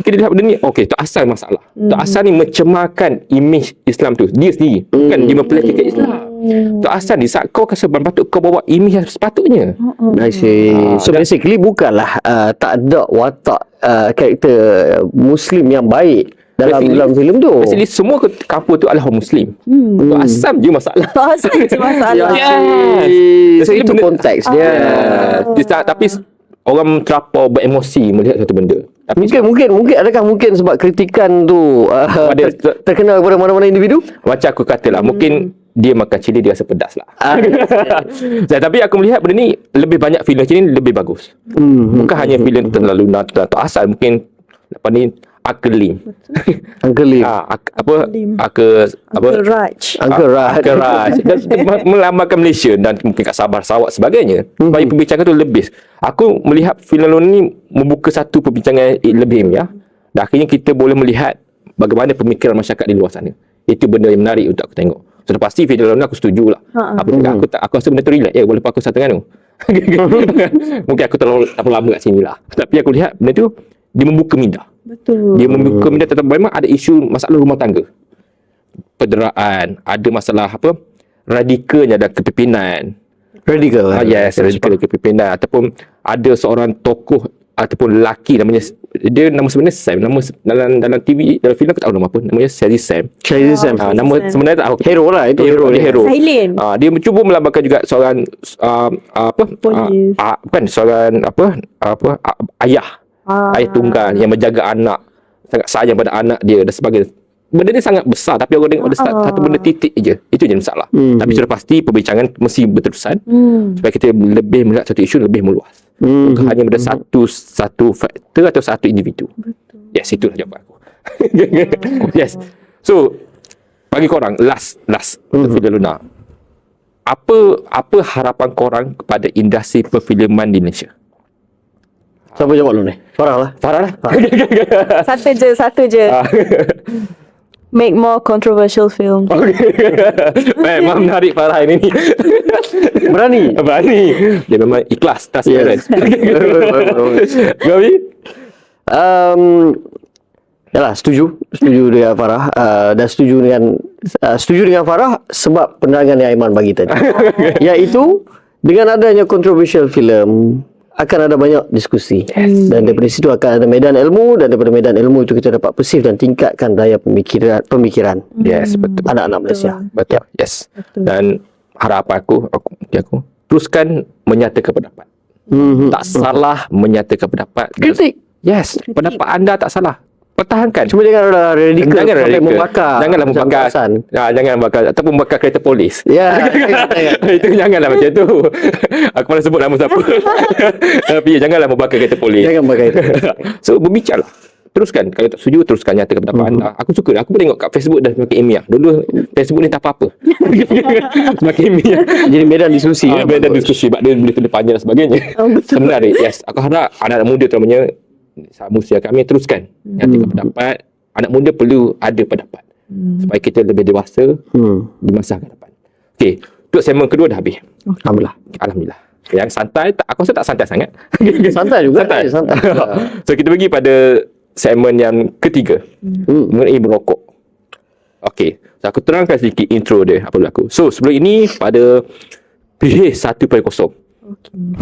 Kita lihat benda ni, okey, Tok Hassan masalah. Tok Hassan ni mencemarkan imej Islam tu. Dia sendiri. Bukan dia mempelajari Islam. Tok Hassan ni, saat kau keseban, patut kau bawa imej yang sepatutnya. So basically bukanlah tak ada watak karakter Muslim yang baik dalam filem tu. Basically semua kampung tu adalah orang Muslim. Tok Hassan je masalah. Tok Hassan je masalah. So itu konteks dia. Tapi orang terlampau beremosi melihat satu benda. Tapi Mungkin adakah mungkin sebab kritikan tu terkena kepada mana-mana individu? macam aku katalah, mungkin dia makan cili dia rasa pedas lah. Tapi aku melihat benda ni lebih banyak filem macam ni lebih bagus. Bukan hanya filem tentang Laluna atau Tok Hassan, mungkin lepas ni Uncle Lim. Uncle Raj. Uncle Raj. Melambangkan Malaysia dan mungkin kat Sabah, Sarawak sebagainya. Supaya perbincangan tu lebih. Aku melihat filem Laluna ni membuka satu perbincangan lebih ilmiah. Dan akhirnya kita boleh melihat bagaimana pemikiran masyarakat di luar sana. Itu benda yang menarik untuk aku tengok. Sudah pasti filem Laluna aku setuju lah. Aku rasa benda tu relax. Walaupun aku satu dengan tu. Mungkin aku terlalu lama kat sini lah. Tapi aku lihat benda tu, dia membuka minda. Betul. Dia membuka minda tentang memang ada isu masalah rumah tangga, pederaan, ada masalah radikalnya dan kepimpinan. Radikal. Yes, radikal kepimpinan. Ataupun ada seorang tokoh ataupun lelaki namanya, dia nama sebenarnya Sam. Nama dalam TV, dalam filem aku tak tahu nama apa. Namanya Shazzy Sam. Nama sebenarnya tak tahu. Hero lah itu. Dia hero. Silent. Dia mencuba melambangkan juga seorang Polis. bukan seorang ayah. Ayah tunggal yang menjaga anak, sangat sayang pada anak dia dan sebagainya. Benda ni sangat besar, tapi orang tengok ada satu benda titik je. Itu je masalah. Tapi sudah pasti perbincangan mesti berterusan supaya kita lebih melihat satu isu lebih meluas. Bukan hanya pada satu faktor atau satu individu. Yes, itulah jawapan aku. Yes. So bagi korang last filem Luna, apa harapan korang kepada industri perfilman di Malaysia? Siapa jawab dulu ni? Farah lah. Satu je. Make more controversial film. Memang menarik Farah ini ni. Berani. Dia memang ikhlas, transparent. Gabi? Yalah, setuju dengan Farah. Dan setuju dengan Farah sebab penerangan yang Aiman bagi tadi. Iaitu dengan adanya controversial film akan ada banyak diskusi. Dan daripada situ akan ada medan ilmu, dan daripada medan ilmu itu kita dapat persif dan tingkatkan daya pemikiran. Yes, betul. Anak-anak Malaysia. Betul. Yes. Dan harapan aku teruskan menyatakan pendapat. Tak salah menyatakan pendapat. Kritik. Yes, pendapat anda tak salah. Pertahankan. Cuma jangan radikal Jangan sampai radikal. membakar. Janganlah macam membakar. Hasan. Jangan membakar ataupun membakar kereta polis. Ya. Itu janganlah macam tu. Aku malah sebut nama siapa. Tapi janganlah membakar kereta polis. Jangan bakar itu. So berbicarlah. Teruskan. Kalau tak setuju, teruskan nyatakan pendapat anda. Aku suka. Aku tengok kat Facebook dah semakin ilmiah. Dulu Facebook ni tak apa-apa. Semakin ilmiah. Jadi medan diskusi. Beda diskusi. Sebab dia boleh tulis panjang dan sebagainya. Menarik. Yes. Aku harap anak-anak muda terutamanya usia kami teruskan nyatakan pendapat. Anak muda perlu ada pendapat. Supaya kita lebih dewasa di masa akan depan. Okey. Untuk segmen kedua dah habis. Alhamdulillah. Alhamdulillah. Yang santai, aku rasa tak santai sangat. Santai juga. Santai. Santai. So kita pergi pada segmen yang ketiga, mengenai merokok. Okey, so aku terangkan sedikit intro dia apa berlaku. So sebelum ini pada PH 1.0.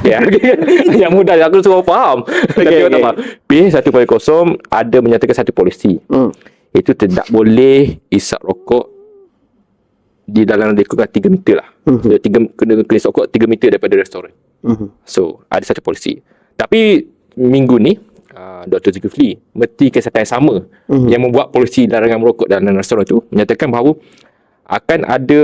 Okay. Yang mudah aku suruh faham. Tapi tak faham. PH 1.0 ada menyatakan satu polisi. Itu tidak boleh isap rokok di dalam lingkungan 3 meter lah. So, kena kelis rokok 3 meter daripada restoran. So ada satu polisi. Tapi minggu ni Dr. Zulkifli, Menteri Kesihatan yang sama yang membuat polisi larangan merokok dalam restoran tu menyatakan bahawa akan ada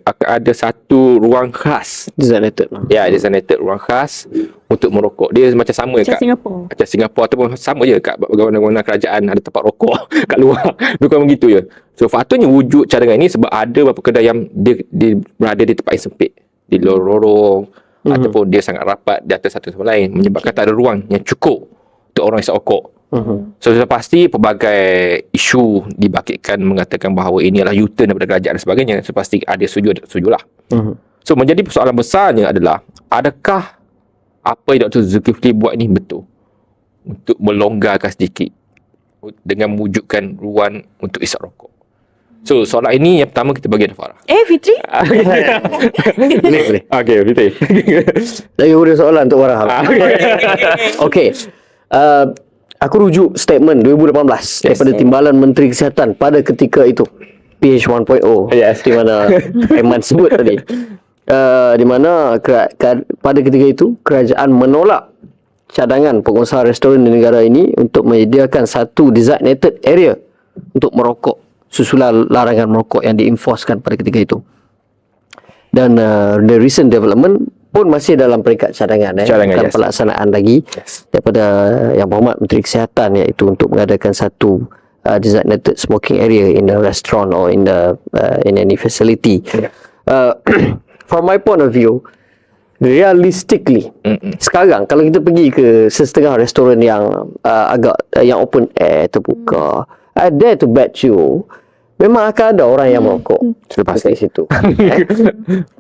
akan ada satu ruang khas. Designated. Ya, designated ruang khas untuk merokok. Dia macam sama Macam Singapura. Macam Singapura ataupun sama je kat bangunan kerajaan ada tempat rokok kat luar. Bukan begitu je. So patutnya wujud cadangan ini sebab ada beberapa kedai yang dia berada di tempat yang sempit, di lorong ataupun dia sangat rapat di atas satu sama lain menyebabkan tak ada ruang yang cukup untuk orang isap rokok. So sudah pasti pelbagai isu dibangkitkan mengatakan bahawa ini adalah U-turn daripada kerajaan dan sebagainya. So pasti ada setujulah. So menjadi persoalan besarnya adalah adakah apa yang Dr. Zulkifli buat ini betul untuk melonggarkan sedikit dengan mewujudkan ruang untuk isap rokok. So soalan ini yang pertama kita bagi Farah. Fitri? Boleh. Okey, Fitri. Lagi ada soalan untuk orang. Okey. Aku rujuk statement 2018 daripada Timbalan Menteri Kesihatan pada ketika itu. PH 1.0. Yes. Di mana Aiman sebut tadi. Di mana pada ketika itu kerajaan menolak cadangan pengusaha restoran di negara ini untuk menyediakan satu designated area untuk merokok susulan larangan merokok yang dienforcekan pada ketika itu. Dan the recent development pun masih dalam peringkat cadangan, bukan pelaksanaan lagi daripada Yang Berhormat Menteri Kesihatan, iaitu untuk mengadakan satu designated smoking area in a restaurant or in any facility. From my point of view, realistically, sekarang kalau kita pergi ke setengah restoran yang yang open air terbuka, I dare to bet you memang akan ada orang yang merokok selepas di situ.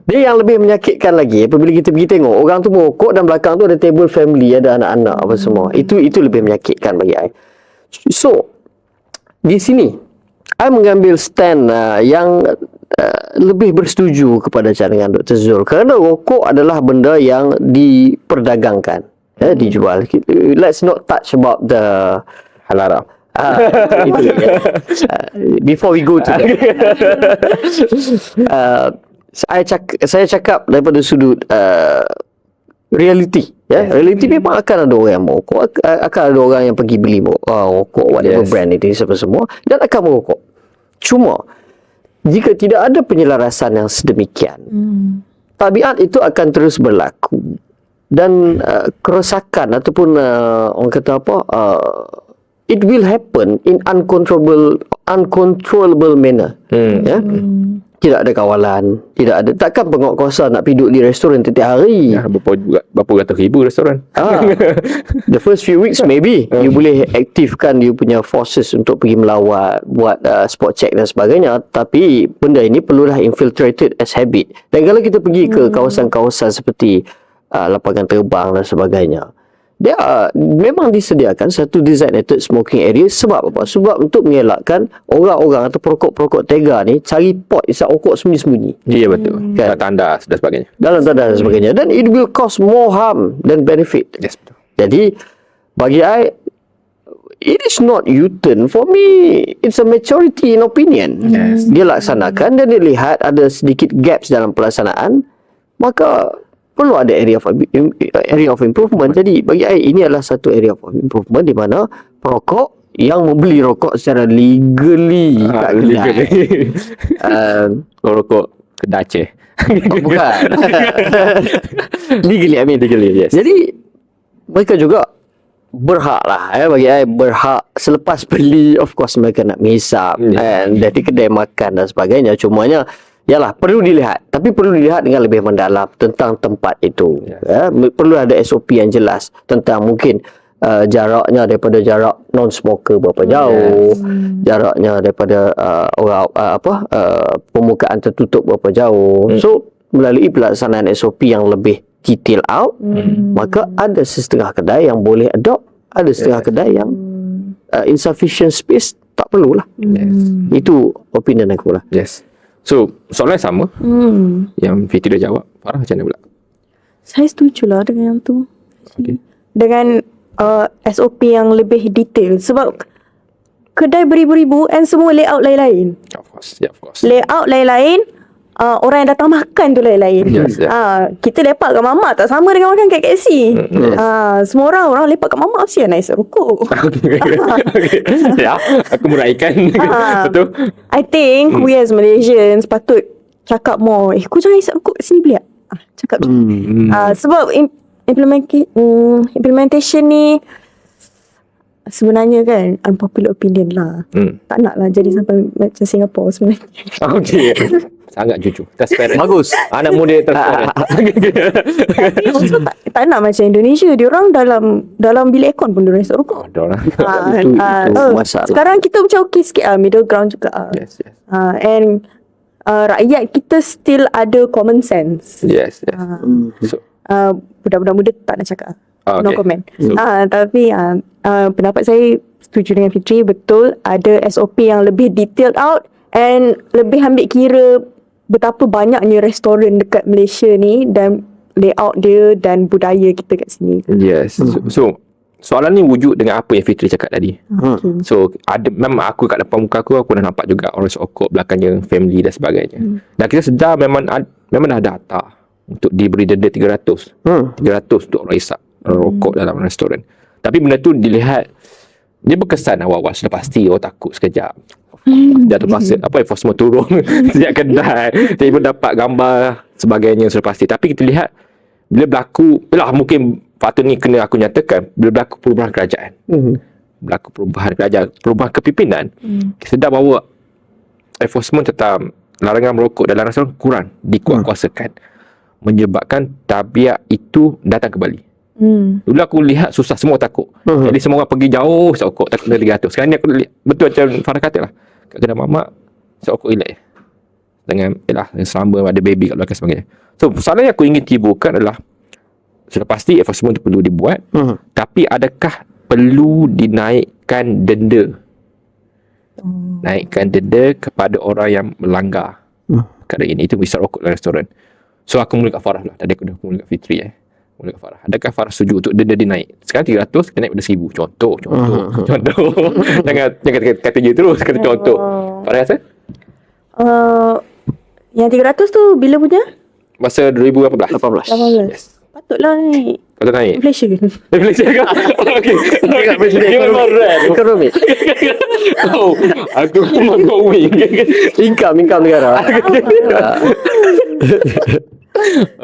Dia yang lebih menyakitkan lagi apabila kita pergi tengok orang tu merokok dan belakang tu ada table family, ada anak-anak apa semua. Itu lebih menyakitkan bagi I. So di sini I mengambil stand yang lebih bersetuju kepada cadangan Dr. Zul, kerana rokok adalah benda yang diperdagangkan, dijual. Let's not touch about the halarah. Itu, before we go to that, saya cakap daripada sudut reality, reality memang akan ada orang yang merokok, akan ada orang yang pergi beli rokok whatever brand itu semua dan akan merokok. Cuma jika tidak ada penyelarasan yang sedemikian, tabiat itu akan terus berlaku dan kerosakan ataupun orang kata apa, it will happen in uncontrollable manner. Tidak ada kawalan, tidak ada, takkan pengok kuasa nak pergi duduk di restoran setiap hari. Berapa ratus ribu restoran. The first few weeks maybe you boleh aktifkan you punya forces untuk pergi melawat, buat spot check dan sebagainya, tapi benda ini perlulah infiltrated as habit. Dan kalau kita pergi ke kawasan-kawasan seperti lapangan terbang dan sebagainya, dia memang disediakan satu designated smoking area. Sebab apa? Sebab untuk mengelakkan orang-orang atau perokok-perokok tega ni cari pot isap rokok sembunyi-sembunyi. Ya, betul. Dalam tandas dan sebagainya. Dalam tandas dan sebagainya. Dan it will cause more harm than benefit. Yes, betul. Jadi bagi I, it is not U-turn. For me, it's a maturity in opinion. Dia laksanakan dan dia lihat ada sedikit gaps dalam pelaksanaan. maka perlu ada area of improvement. Jadi bagi saya ini adalah satu area of improvement di mana perokok yang membeli rokok secara legally kat kedai. Rokok kedai Aceh. Bukan. Legally, I mean. Legally, yes. Jadi mereka juga berhak lah, bagi saya berhak. Selepas beli, of course mereka nak menghisap and dari kedai makan dan sebagainya. Cumanya yalah, perlu dilihat, tapi perlu dilihat dengan lebih mendalam tentang tempat itu. Perlu ada SOP yang jelas tentang mungkin jaraknya daripada jarak non-smoker berapa jauh, jaraknya daripada permukaan tertutup berapa jauh. So melalui pelaksanaan SOP yang lebih detail out, maka ada setengah kedai yang boleh adopt, ada setengah kedai yang insufficient space tak perlulah. Itu opinion aku lah. Yes. So, soalan sama. Yang Fitri dah jawab. Farah macam mana pula? Saya setuju lah dengan yang tu. Okay. Dengan SOP yang lebih detail. Sebab kedai beribu-ribu and semua layout lain-lain. Of course. Yeah, of course. Layout lain-lain, orang yang datang makan tu lain-lain. Yes, Kita lepak kat mamak tak sama dengan makan kat KFC. Semua orang lepak kat mamak mesti nak isap rokok. Okay. Ya, aku meraihkan. Betul. I think we as Malaysians patut cakap more. Kau jangan isap rokok kat sini boleh tak? Cakap macam tu. Sebab implementation ni sebenarnya kan unpopular opinion lah. Tak nak lah jadi sampai macam Singapore sebenarnya. Okay. Sangat jujur. Transparent. Bagus. Anak muda transparent. Tapi also tak nak macam Indonesia. Diorang dalam bilik aircon pun diorang isap rokok. Itu masalah. Sekarang kita macam okay sikit lah. Middle ground juga. Yes. And rakyat kita still ada common sense. Yes. So, Budak-budak muda tak nak cakap. No okay. comment. Tapi pendapat saya setuju dengan Fitri. Betul ada SOP yang lebih detailed out and lebih ambil kira betapa banyaknya restoran dekat Malaysia ni dan layout dia dan budaya kita kat sini. yes. So soalan ni wujud dengan apa yang Fitri cakap tadi. So memang aku kat depan muka aku dah nampak juga orang sokok belakangnya family dan sebagainya. Dan kita sedar memang dah data untuk diberi denda 300 untuk orang isap rokok dalam restoran. Tapi benda tu dilihat, dia berkesan awal-awal. Sudah pasti orang takut sekejap. Dah terpaksa enforcement turun sejak kedai, tiba dapat gambar sebagainya sudah pasti. Tapi kita lihat bila berlaku, mungkin patut ni kena aku nyatakan, bila berlaku perubahan kerajaan, perubahan kepimpinan, kita sedar bahawa enforcement tentang larangan merokok dalam restoran kurang dikuatkuasakan, menyebabkan tabiat itu datang kembali. Dulu aku lihat susah, semua takut. Jadi semua orang pergi jauh sokok, takut kena 300. Sekarang ni aku lihat, betul macam Farah kata lah, kat kedai mamak sokok relax dengan selama ada baby kat belakang sebagainya. So soalan yang aku ingin timbulkan adalah, sudah pasti enforcement itu perlu dibuat, tapi adakah perlu dinaikkan denda? Naikkan denda kepada orang yang melanggar perkara ini. Itu isap rokok dalam restoran. So aku mula kat Farah lah. Tadi aku dah mula kat Fitri mula kat Farah. Adakah Farah setuju untuk denda dinaik? Sekarang 300, kena naik pada 1000. Contoh. Jangan kata je terus, kata contoh. Farah rasa? Yang 300 tu bila punya? Masa 2018. 18. Yes. Patutlah naik. Patut naik. Inflation. Inflation kan? Okay. Ekonomi. Oh, aku memang going. Income negara.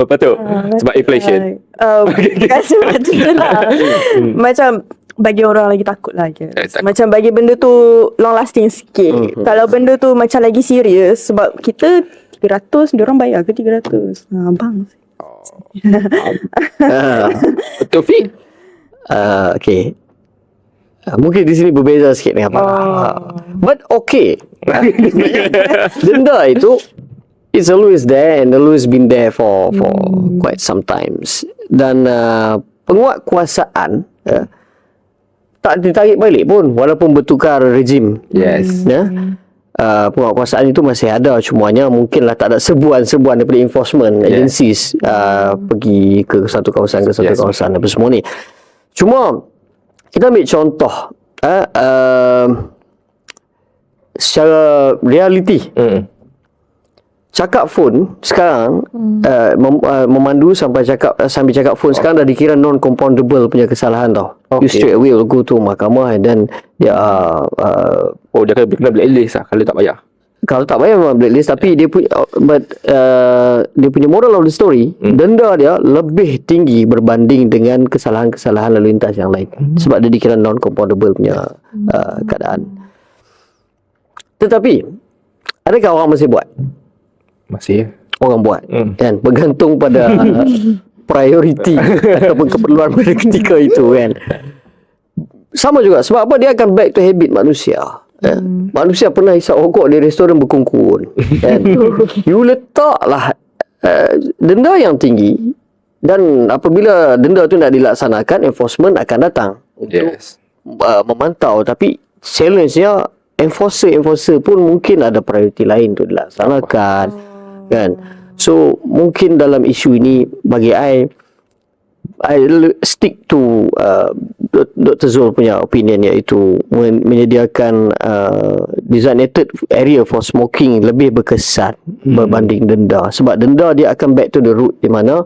Patut. Sebab inflation. Bukan sebab tu lah. Macam bagi orang lagi takut lah je. Takut. Macam bagi benda tu long lasting sikit. Kalau benda tu macam lagi serius, sebab kita 300, diorang bayar ke 300? Bang. Betul, Fi? Okay. Mungkin di sini berbeza sikit dengan Farah. But okay. Denda itu it's always there and always been there for quite some times. Dan penguatkuasaan tak ditarik balik pun walaupun bertukar rejim. Yes. Penguatkuasaan itu masih ada, cumanya mungkinlah tak ada serbuan-serbuan daripada enforcement agencies pergi ke satu kawasan ke satu kawasan apa semua ni. Cuma kita ambil contoh secara realiti. cakap phone sekarang memandu sambil cakap phone sekarang dah dikira non-compoundable punya kesalahan tau. You straight away will go to mahkamah and then dia Dia kena blacklist lah kalau tak bayar. kalau tak bayar memang blacklist, tapi dia punya dia punya moral of the story, denda dia lebih tinggi berbanding dengan kesalahan-kesalahan lalu lintas yang lain, sebab dia dikira non-compoundable punya keadaan. Tetapi adakah orang masih buat? Masih. Orang buat kan, bergantung pada priority ataupun keperluan pada ketika itu kan. Sama juga, sebab apa dia akan back to habit manusia. Manusia pernah hisap rokok di restoran berkungkun kan. You letaklah denda yang tinggi, dan apabila denda tu nak dilaksanakan, enforcement akan datang untuk memantau. Tapi challenge-nya enforcer pun mungkin ada priority lain untuk dilaksanakan kan. So mungkin dalam isu ini bagi I stick to Dr. Zul punya opinion, iaitu menyediakan designated area for smoking lebih berkesan berbanding denda. Sebab denda dia akan back to the root, di mana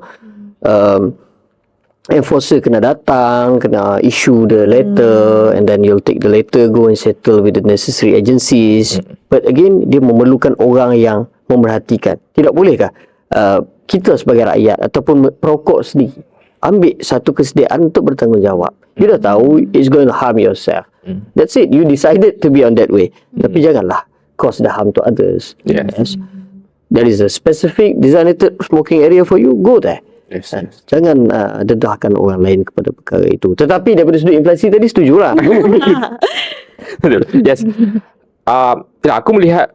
enforcer kena datang, kena issue the letter, and then you'll take the letter, go and settle with the necessary agencies. But again, dia memerlukan orang yang memerhatikan. Tidak bolehkah kita sebagai rakyat ataupun perokok sendiri ambil satu kesediaan untuk bertanggungjawab? You dah tahu it's going to harm yourself. That's it. You decided to be on that way. Tapi janganlah cause the harm to others. Yes. There is a specific designated smoking area for you. Go there. Yes. Jangan dedahkan orang lain kepada perkara itu. Tetapi daripada sudut inflasi tadi, setujulah. Yes. Aku melihat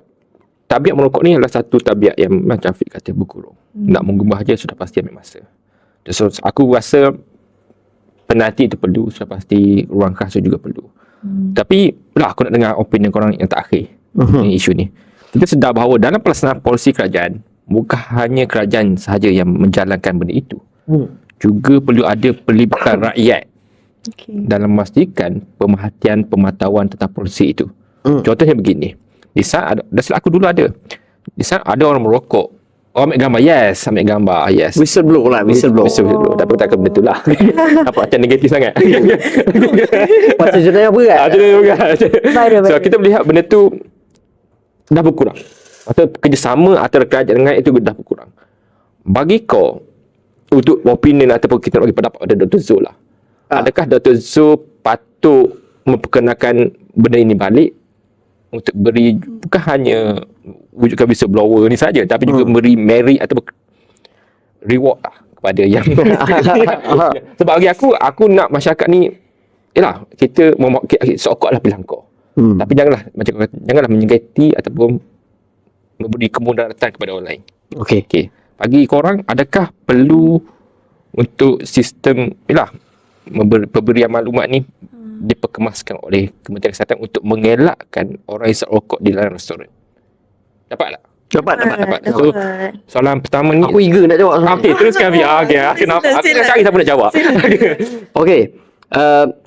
tabiat merokok ni adalah satu tabiat yang macam Fik kata berkurung. Nak mengubah je sudah pasti ambil masa. So aku rasa penalti itu perlu, sudah pasti ruang kasut juga perlu. Tapi aku nak dengar opinion korang yang terakhir ni isu ni. Kita sedar bahawa dalam pelaksanaan polisi kerajaan, bukan hanya kerajaan sahaja yang menjalankan benda itu. Juga perlu ada pelibatan rakyat dalam memastikan pemerhatian pemantauan tentang polisi itu. Contohnya begini. Di saat dah silap aku dulu ada. Di saat ada orang merokok, orang ambil gambar. Ambil gambar. Whistleblow lah, whistleblow. Tapi tak benda tu lah. Nampak macam negatif sangat. Macam jenayah berat. So kita melihat benda tu dah berkurang, atau kerjasama antara kerajaan dengan itu dah berkurang. Bagi kau, untuk opinion ataupun kita nak bagi pendapat pada Dr. Zul lah, adakah Dr. Zul patut memperkenalkan benda ini balik untuk beri, bukan hanya wujudkan whistleblower ni saja, tapi juga beri merit atau reward lah kepada yang sebab bagi aku nak masyarakat ni, yalah, kita sokok lah pilihan kau. Tapi janganlah menyegati ataupun memberi kemudaratan kepada orang lain. Okey. Bagi korang, adakah perlu untuk sistem pemberian maklumat ni diperkemaskan oleh Kementerian Kesihatan untuk mengelakkan orang hisap rokok di dalam restoran? Dapat tak? Dapat. So, soalan pertama ni Aku eager nak jawab. Okey, teruskan Fia. Aku nak cari siapa nak jawab. Okey.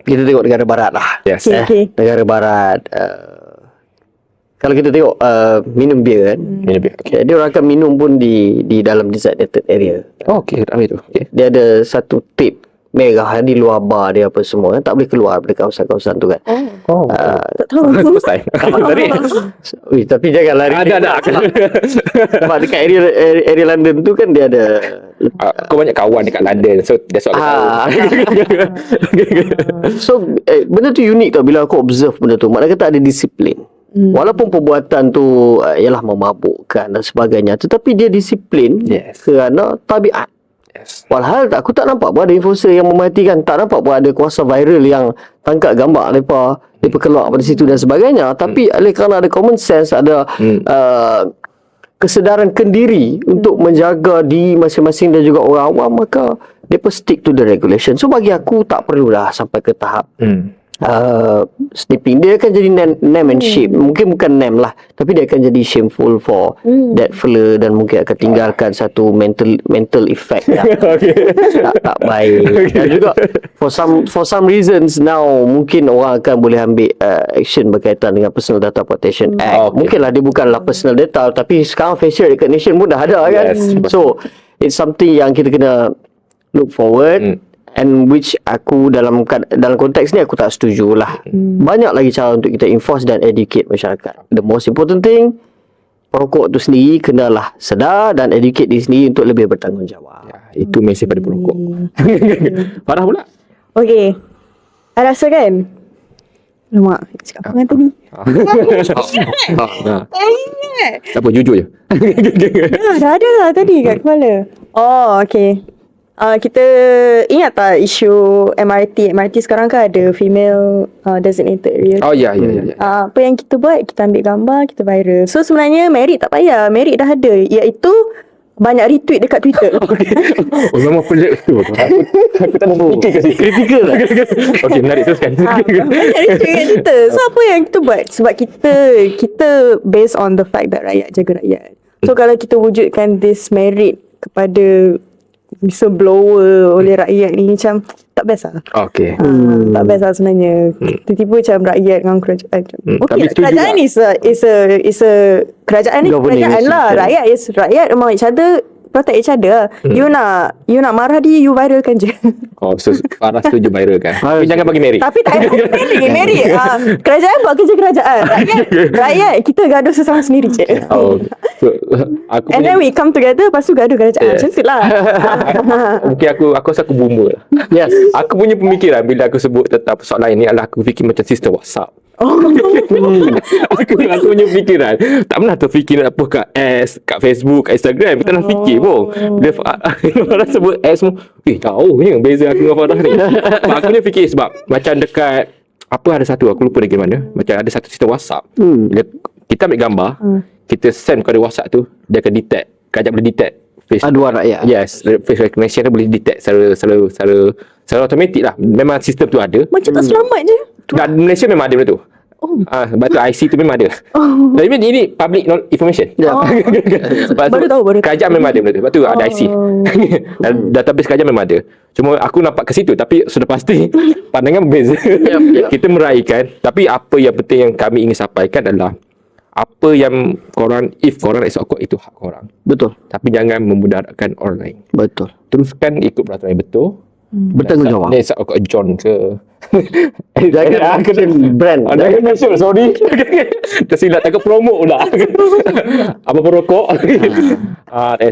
Kita tengok negara barat lah. Yes. Negara barat, kalau kita tengok minum bir kan, okay, dia orang akan minum pun di dalam designated area. Okey, ramai tu. Dia ada satu tape merah di luar bar dia apa semua kan, tak boleh keluar dari kawasan-kawasan tu kan. Tak tahu. First time. Tapi jangan lari. Ada. Sebab dekat area London tu kan dia ada. Aku banyak kawan dekat London, so that's what So benda tu unik tau bila aku observe benda tu. Maknanya kata ada disiplin. Walaupun perbuatan tu ialah memabukkan dan sebagainya, tetapi dia disiplin kerana tabiat. Walhal aku tak nampak pun ada enforcer yang mematikan, tak nampak pun ada kuasa viral yang tangkap gambar mereka keluar pada situ dan sebagainya. Tapi oleh kerana ada common sense, ada kesedaran kendiri untuk menjaga diri masing-masing dan juga orang awam, maka mereka stick to the regulation. So bagi aku tak perlulah sampai ke tahap snipping, dia akan jadi name and shame. Mungkin bukan name lah, tapi dia akan jadi shameful for that fella, dan mungkin akan tinggalkan satu mental effect yang tak baik. Dan juga for some reasons now, mungkin orang akan boleh ambil action berkaitan dengan Personal Data Protection Act. Mungkinlah dia bukanlah personal data, tapi sekarang facial recognition pun dah ada kan. So it's something yang kita kena look forward. And which aku dalam konteks ni aku tak setuju lah. Banyak lagi cara untuk kita enforce dan educate masyarakat. The most important thing, perokok tu sendiri kenalah sedar dan educate diri sendiri untuk lebih bertanggungjawab. Itu mesej pada perokok. Farah pula. Okay, I rasa kan, Lemak, cakap apa dengan tadi? Tak apa, jujur je. Dah ada lah tadi kat kepala. Oh, okay. Kita ingat tak isu MRT sekarang kan ada female designated area. Oh ya. Apa yang kita buat, kita ambil gambar, kita viral. So sebenarnya merit tak payah, merit dah ada, iaitu banyak retweet dekat Twitter. Oh, memang pelik tu. Aku tak nak fikir ke situ. Kritikal lah. Okay, menarik teruskan. Banyak retweet kat Twitter. So apa yang kita buat? Sebab kita based on the fact that rakyat jaga rakyat. So kalau kita wujudkan this merit kepada whistleblower oleh rakyat ni, macam tak best lah. Okay. Tak best lah sebenarnya. Tiba-tiba macam rakyat dengan kerajaan. Tapi Okay, setuju kerajaan tak? is a kerajaan ni Governing kerajaan lah. institution. Rakyat among each other, protect each other lah. You nak marah dia, you viralkan je. Oh, so Farah setuju viral kan? Tapi jangan bagi merit. Tapi tak ada merit. Kerajaan buat kerja kerajaan. Rakyat kita gaduh sesama sendiri je. Oh, so, aku And then we come together, lepas tu gaduh kerajaan. Yes. Macam tu lah. mungkin aku rasa aku boomer lah. Yes. Aku punya pemikiran bila aku sebut tentang persoalan ini adalah aku fikir macam sistem WhatsApp. aku punya fikiran tak pernah terfikir nak post kat S, kat Facebook, kat Instagram. Kita nak fikir pun. Bila Farah sebut S semua, jauhnya beza aku dengan Farah ni. Aku punya fikir sebab macam dekat apa ada satu, aku lupa lagi mana, macam ada satu sistem WhatsApp. Bila kita ambil gambar, kita send kepada WhatsApp tu, dia akan detect, kajak boleh detect face. Aduan rakyat. Yes, face recognition dia boleh detect secara automatik lah. Memang sistem tu ada. Macam tak selamat je. Dan Malaysia memang ada benda tu. Sebab tu IC tu memang ada. Dan ini public information. Sebab tu Baru tahu. kerajaan memang ada benda tu. Sebab tu ada IC. Dan database kerajaan memang ada. Cuma aku nampak ke situ, tapi sudah pasti pandangan berbeza. Kita meraihkan, tapi apa yang penting yang kami ingin sampaikan adalah apa yang if korang nak sokong, itu hak korang. Betul. Tapi jangan memudaratkan orang lain. Betul. Teruskan ikut peraturan yang betul. Bertanggungjawab. Ni sokong John ke Jangan brand. Jangan mention, sorry. Tersilap takut promote pula. Apa perokok.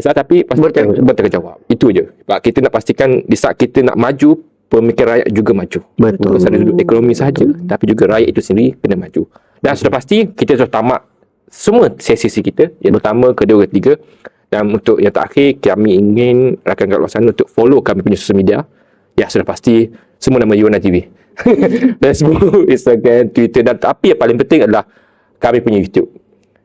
Tapi pastikan bertanggungjawab. Itu je. Sebab kita nak pastikan di saat kita nak maju, pemikiran rakyat juga maju. Betul. Bukan sahaja duduk ekonomi sahaja, tapi juga rakyat itu sendiri kena maju. Dan sudah pasti kita sudah tamat semua sesi kita, yang pertama, kedua, ketiga. Dan untuk yang terakhir, kami ingin rakan kat luar sana untuk follow kami punya social media. Ya, sudah pasti semua nama Yuana TV. Facebook, Instagram, Twitter, dan tapi yang paling penting adalah kami punya YouTube.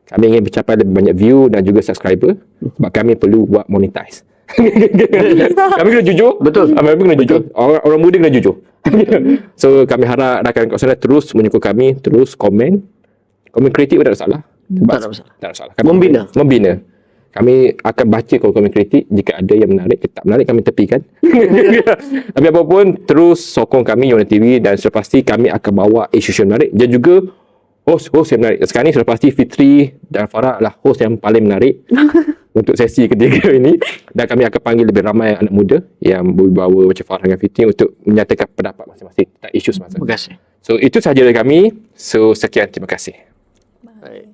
Kami ingin mencapai lebih banyak view dan juga subscriber, sebab kami perlu buat monetize. Kami kena jujur. Betul. Kami kena jujur. Orang muda kena jujur. So kami harap rakan kat sana terus menyokong kami, terus komen kreatif tak ada salah. Tak ada masalah. Tak ada salah. Kami membina. Kami akan baca kalau komen kritik. Jika ada yang menarik, tak menarik kami tepikan. Tapi apapun, terus sokong kami Yuana TV, dan sudah pasti kami akan bawa isu yang menarik dan juga host yang menarik. Sekarang ni sudah pasti Fitri dan Farah adalah host yang paling menarik untuk sesi ketiga ini, dan kami akan panggil lebih ramai anak muda yang berbawa macam Farah dan Fitri untuk menyatakan pendapat masing-masing tentang isu semasa. Terima kasih. So itu sahaja dari kami. So sekian, terima kasih. Baik.